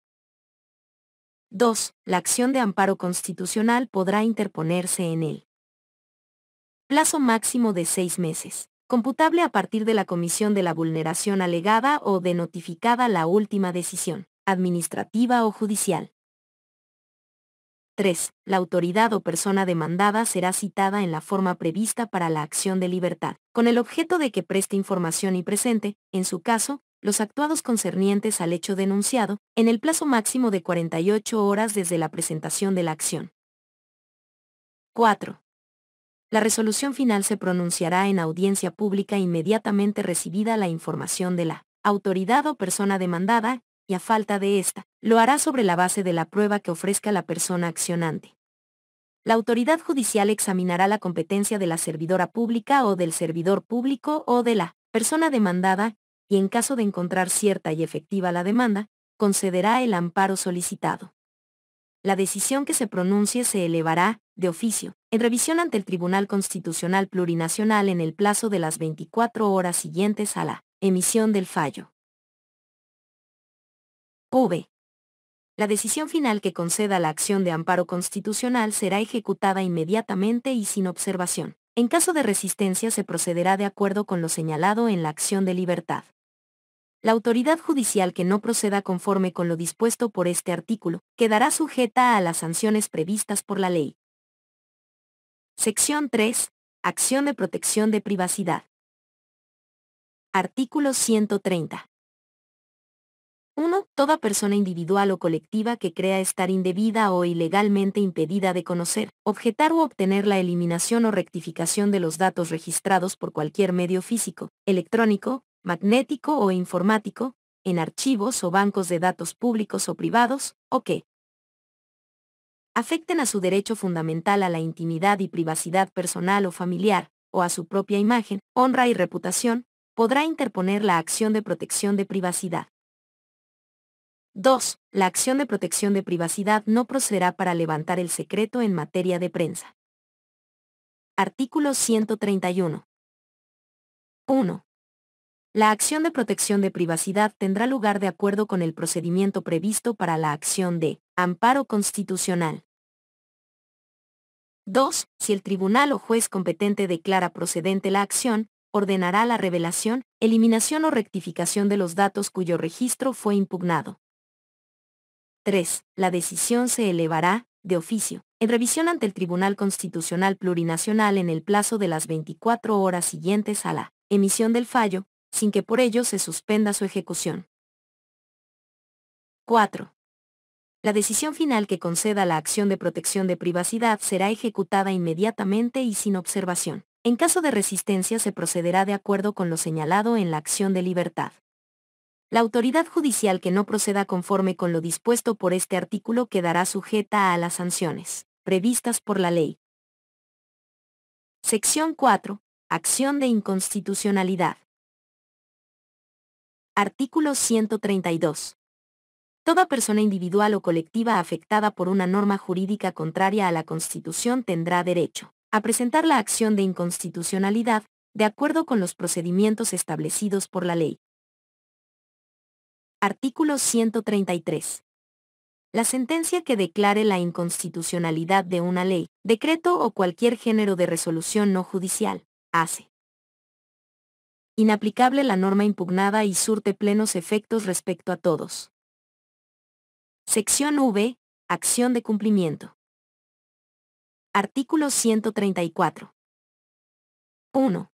2. La acción de amparo constitucional podrá interponerse en el plazo máximo de 6 meses, computable a partir de la comisión de la vulneración alegada o de notificada la última decisión, administrativa o judicial. 3. La autoridad o persona demandada será citada en la forma prevista para la acción de libertad, con el objeto de que preste información y presente, en su caso, los actuados concernientes al hecho denunciado, en el plazo máximo de 48 horas desde la presentación de la acción. 4. La resolución final se pronunciará en audiencia pública inmediatamente recibida la información de la autoridad o persona demandada, y a falta de esta, lo hará sobre la base de la prueba que ofrezca la persona accionante. La autoridad judicial examinará la competencia de la servidora pública o del servidor público o de la persona demandada, y en caso de encontrar cierta y efectiva la demanda, concederá el amparo solicitado. La decisión que se pronuncie se elevará, de oficio, en revisión ante el Tribunal Constitucional Plurinacional en el plazo de las 24 horas siguientes a la emisión del fallo. V. La decisión final que conceda la acción de amparo constitucional será ejecutada inmediatamente y sin observación. En caso de resistencia se procederá de acuerdo con lo señalado en la acción de libertad. La autoridad judicial que no proceda conforme con lo dispuesto por este artículo, quedará sujeta a las sanciones previstas por la ley. Sección 3. Acción de protección de privacidad. Artículo 130. 1. Toda persona individual o colectiva que crea estar indebida o ilegalmente impedida de conocer, objetar u obtener la eliminación o rectificación de los datos registrados por cualquier medio físico, electrónico, magnético o informático, en archivos o bancos de datos públicos o privados, o que afecten a su derecho fundamental a la intimidad y privacidad personal o familiar, o a su propia imagen, honra y reputación, podrá interponer la acción de protección de privacidad. 2. La acción de protección de privacidad no procederá para levantar el secreto en materia de prensa. Artículo 131. 1. La acción de protección de privacidad tendrá lugar de acuerdo con el procedimiento previsto para la acción de amparo constitucional. 2. Si el tribunal o juez competente declara procedente la acción, ordenará la revelación, eliminación o rectificación de los datos cuyo registro fue impugnado. 3. La decisión se elevará, de oficio, en revisión ante el Tribunal Constitucional Plurinacional en el plazo de las 24 horas siguientes a la emisión del fallo, sin que por ello se suspenda su ejecución. 4. La decisión final que conceda la acción de protección de privacidad será ejecutada inmediatamente y sin observación. En caso de resistencia se procederá de acuerdo con lo señalado en la acción de libertad. La autoridad judicial que no proceda conforme con lo dispuesto por este artículo quedará sujeta a las sanciones previstas por la ley. Sección 4. Acción de inconstitucionalidad. Artículo 132. Toda persona individual o colectiva afectada por una norma jurídica contraria a la Constitución tendrá derecho a presentar la acción de inconstitucionalidad de acuerdo con los procedimientos establecidos por la ley. Artículo 133. La sentencia que declare la inconstitucionalidad de una ley, decreto o cualquier género de resolución no judicial, hace inaplicable la norma impugnada y surte plenos efectos respecto a todos. Sección V. Acción de cumplimiento. Artículo 134. 1.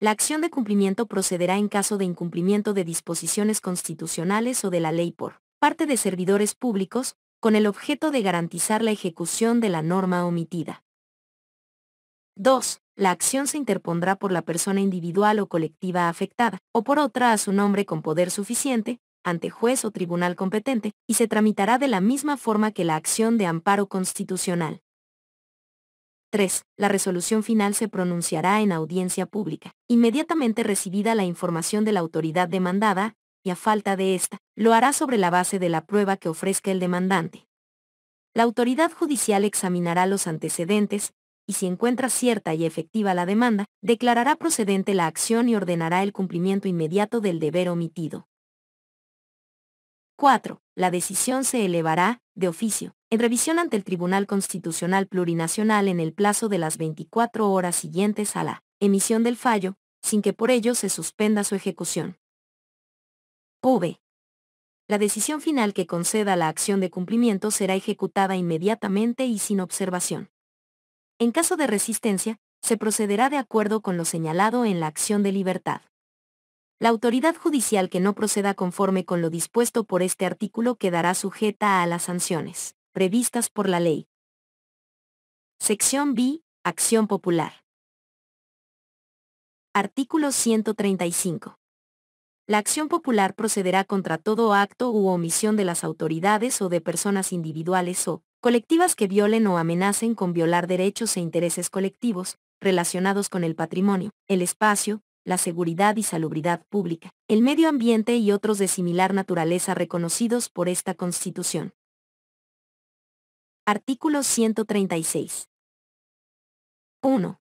La acción de cumplimiento procederá en caso de incumplimiento de disposiciones constitucionales o de la ley por parte de servidores públicos, con el objeto de garantizar la ejecución de la norma omitida. 2. La acción se interpondrá por la persona individual o colectiva afectada, o por otra a su nombre con poder suficiente, ante juez o tribunal competente, y se tramitará de la misma forma que la acción de amparo constitucional. 3. La resolución final se pronunciará en audiencia pública, inmediatamente recibida la información de la autoridad demandada, y a falta de esta, lo hará sobre la base de la prueba que ofrezca el demandante. La autoridad judicial examinará los antecedentes, y si encuentra cierta y efectiva la demanda, declarará procedente la acción y ordenará el cumplimiento inmediato del deber omitido. 4. La decisión se elevará, de oficio, en revisión ante el Tribunal Constitucional Plurinacional en el plazo de las 24 horas siguientes a la emisión del fallo, sin que por ello se suspenda su ejecución. V. La decisión final que conceda la acción de cumplimiento será ejecutada inmediatamente y sin observación. En caso de resistencia, se procederá de acuerdo con lo señalado en la acción de libertad. La autoridad judicial que no proceda conforme con lo dispuesto por este artículo quedará sujeta a las sanciones previstas por la ley. Sección B. Acción popular. Artículo 135. La acción popular procederá contra todo acto u omisión de las autoridades o de personas individuales o colectivas que violen o amenacen con violar derechos e intereses colectivos relacionados con el patrimonio, el espacio, la seguridad y salubridad pública, el medio ambiente y otros de similar naturaleza reconocidos por esta Constitución. Artículo 136. 1.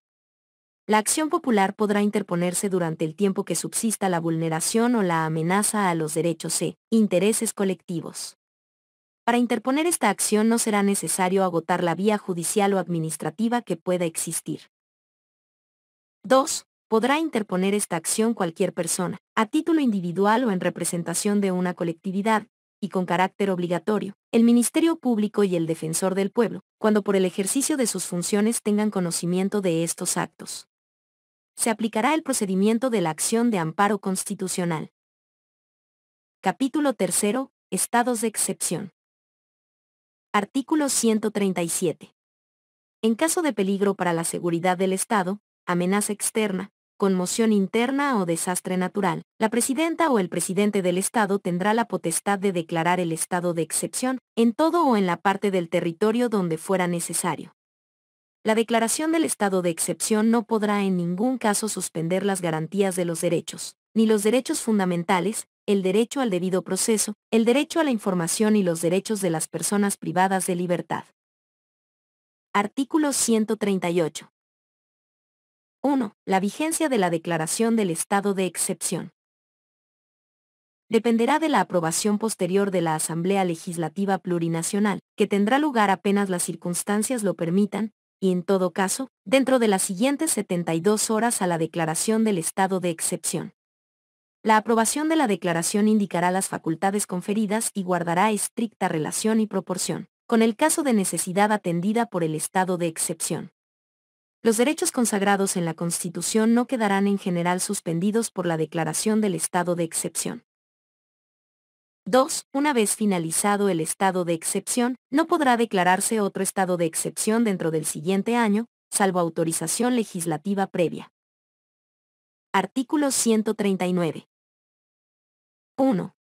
La acción popular podrá interponerse durante el tiempo que subsista la vulneración o la amenaza a los derechos e intereses colectivos. Para interponer esta acción no será necesario agotar la vía judicial o administrativa que pueda existir. 2. Podrá interponer esta acción cualquier persona, a título individual o en representación de una colectividad, y con carácter obligatorio, el Ministerio Público y el Defensor del Pueblo, cuando por el ejercicio de sus funciones tengan conocimiento de estos actos. Se aplicará el procedimiento de la acción de amparo constitucional. Capítulo 3. Estados de excepción. Artículo 137. En caso de peligro para la seguridad del Estado, amenaza externa, conmoción interna o desastre natural, la presidenta o el presidente del Estado tendrá la potestad de declarar el estado de excepción, en todo o en la parte del territorio donde fuera necesario. La declaración del estado de excepción no podrá en ningún caso suspender las garantías de los derechos, ni los derechos fundamentales, el derecho al debido proceso, el derecho a la información y los derechos de las personas privadas de libertad. Artículo 138. 1. La vigencia de la declaración del estado de excepción dependerá de la aprobación posterior de la Asamblea Legislativa Plurinacional, que tendrá lugar apenas las circunstancias lo permitan, y en todo caso, dentro de las siguientes 72 horas a la declaración del estado de excepción. La aprobación de la declaración indicará las facultades conferidas y guardará estricta relación y proporción con el caso de necesidad atendida por el estado de excepción. Los derechos consagrados en la Constitución no quedarán en general suspendidos por la declaración del estado de excepción. 2. Una vez finalizado el estado de excepción, no podrá declararse otro estado de excepción dentro del siguiente año, salvo autorización legislativa previa. Artículo 139. 1.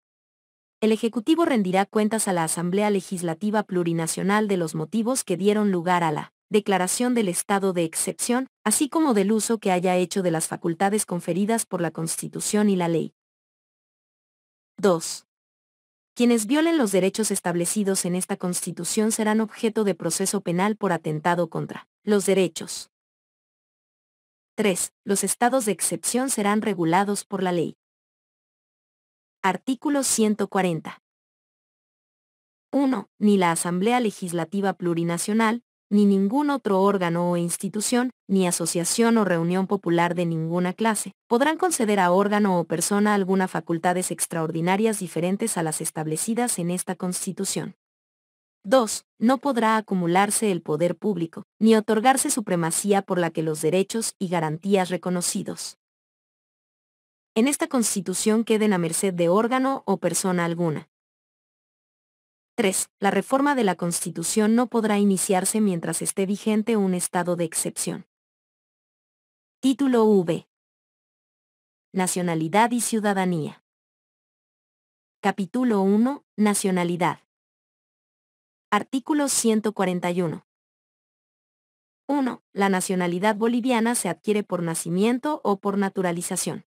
El Ejecutivo rendirá cuentas a la Asamblea Legislativa Plurinacional de los motivos que dieron lugar a la declaración del estado de excepción, así como del uso que haya hecho de las facultades conferidas por la Constitución y la ley. 2. Quienes violen los derechos establecidos en esta Constitución serán objeto de proceso penal por atentado contra los derechos. 3. Los estados de excepción serán regulados por la ley. Artículo 140. 1. Ni la Asamblea Legislativa Plurinacional, ni ningún otro órgano o institución, ni asociación o reunión popular de ninguna clase, podrán conceder a órgano o persona alguna facultades extraordinarias diferentes a las establecidas en esta Constitución. 2. No podrá acumularse el poder público, ni otorgarse supremacía por la que los derechos y garantías reconocidos en esta Constitución queden a merced de órgano o persona alguna. 3. La reforma de la Constitución no podrá iniciarse mientras esté vigente un estado de excepción. Título V. Nacionalidad y ciudadanía. Capítulo 1. Nacionalidad. Artículo 141. 1. La nacionalidad boliviana se adquiere por nacimiento o por naturalización.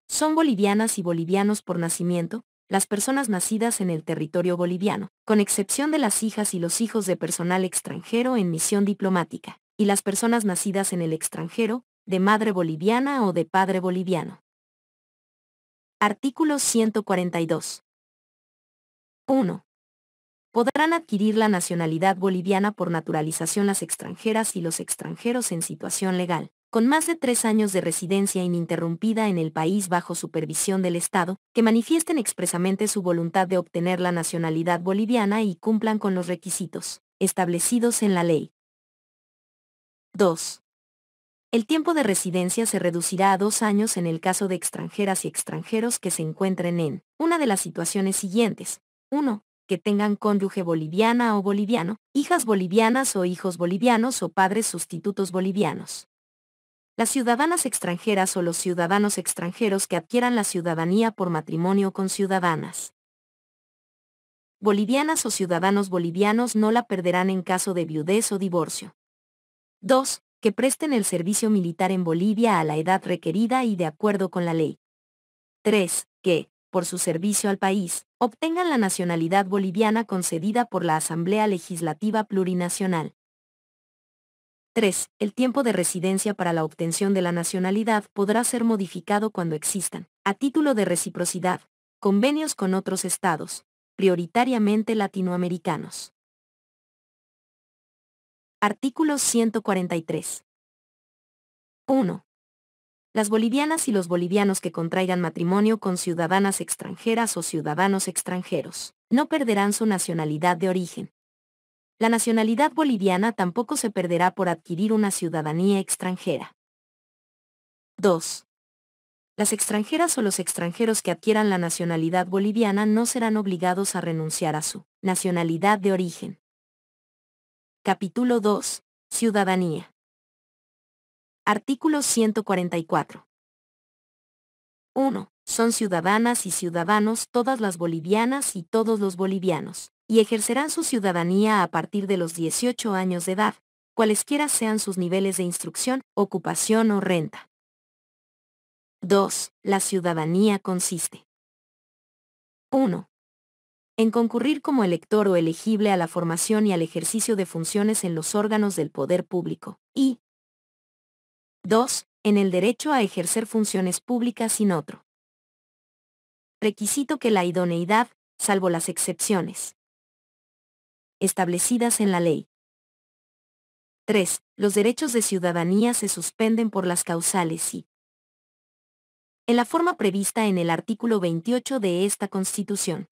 Son bolivianas y bolivianos por nacimiento las personas nacidas en el territorio boliviano, con excepción de las hijas y los hijos de personal extranjero en misión diplomática, y las personas nacidas en el extranjero, de madre boliviana o de padre boliviano. Artículo 142. 1. Podrán adquirir la nacionalidad boliviana por naturalización las extranjeras y los extranjeros en situación legal, con más de 3 años de residencia ininterrumpida en el país bajo supervisión del Estado, que manifiesten expresamente su voluntad de obtener la nacionalidad boliviana y cumplan con los requisitos establecidos en la ley. 2. El tiempo de residencia se reducirá a 2 años en el caso de extranjeras y extranjeros que se encuentren en una de las situaciones siguientes. 1. Que tengan cónyuge boliviana o boliviano, hijas bolivianas o hijos bolivianos o padres sustitutos bolivianos. Las ciudadanas extranjeras o los ciudadanos extranjeros que adquieran la ciudadanía por matrimonio con ciudadanas bolivianas o ciudadanos bolivianos no la perderán en caso de viudez o divorcio. 2. Que presten el servicio militar en Bolivia a la edad requerida y de acuerdo con la ley. 3. Que, por su servicio al país, obtengan la nacionalidad boliviana concedida por la Asamblea Legislativa Plurinacional. 3. El tiempo de residencia para la obtención de la nacionalidad podrá ser modificado cuando existan, a título de reciprocidad, convenios con otros estados, prioritariamente latinoamericanos. Artículo 143. 1. Las bolivianas y los bolivianos que contraigan matrimonio con ciudadanas extranjeras o ciudadanos extranjeros no perderán su nacionalidad de origen. La nacionalidad boliviana tampoco se perderá por adquirir una ciudadanía extranjera. 2. Las extranjeras o los extranjeros que adquieran la nacionalidad boliviana no serán obligados a renunciar a su nacionalidad de origen. Capítulo 2. Ciudadanía. Artículo 144. 1. Son ciudadanas y ciudadanos todas las bolivianas y todos los bolivianos, y ejercerán su ciudadanía a partir de los 18 años de edad, cualesquiera sean sus niveles de instrucción, ocupación o renta. 2. La ciudadanía consiste: 1. En concurrir como elector o elegible a la formación y al ejercicio de funciones en los órganos del poder público, y 2. En el derecho a ejercer funciones públicas sin otro requisito que la idoneidad, salvo las excepciones establecidas en la ley. 3. Los derechos de ciudadanía se suspenden por las causales y en la forma prevista en el artículo 28 de esta Constitución.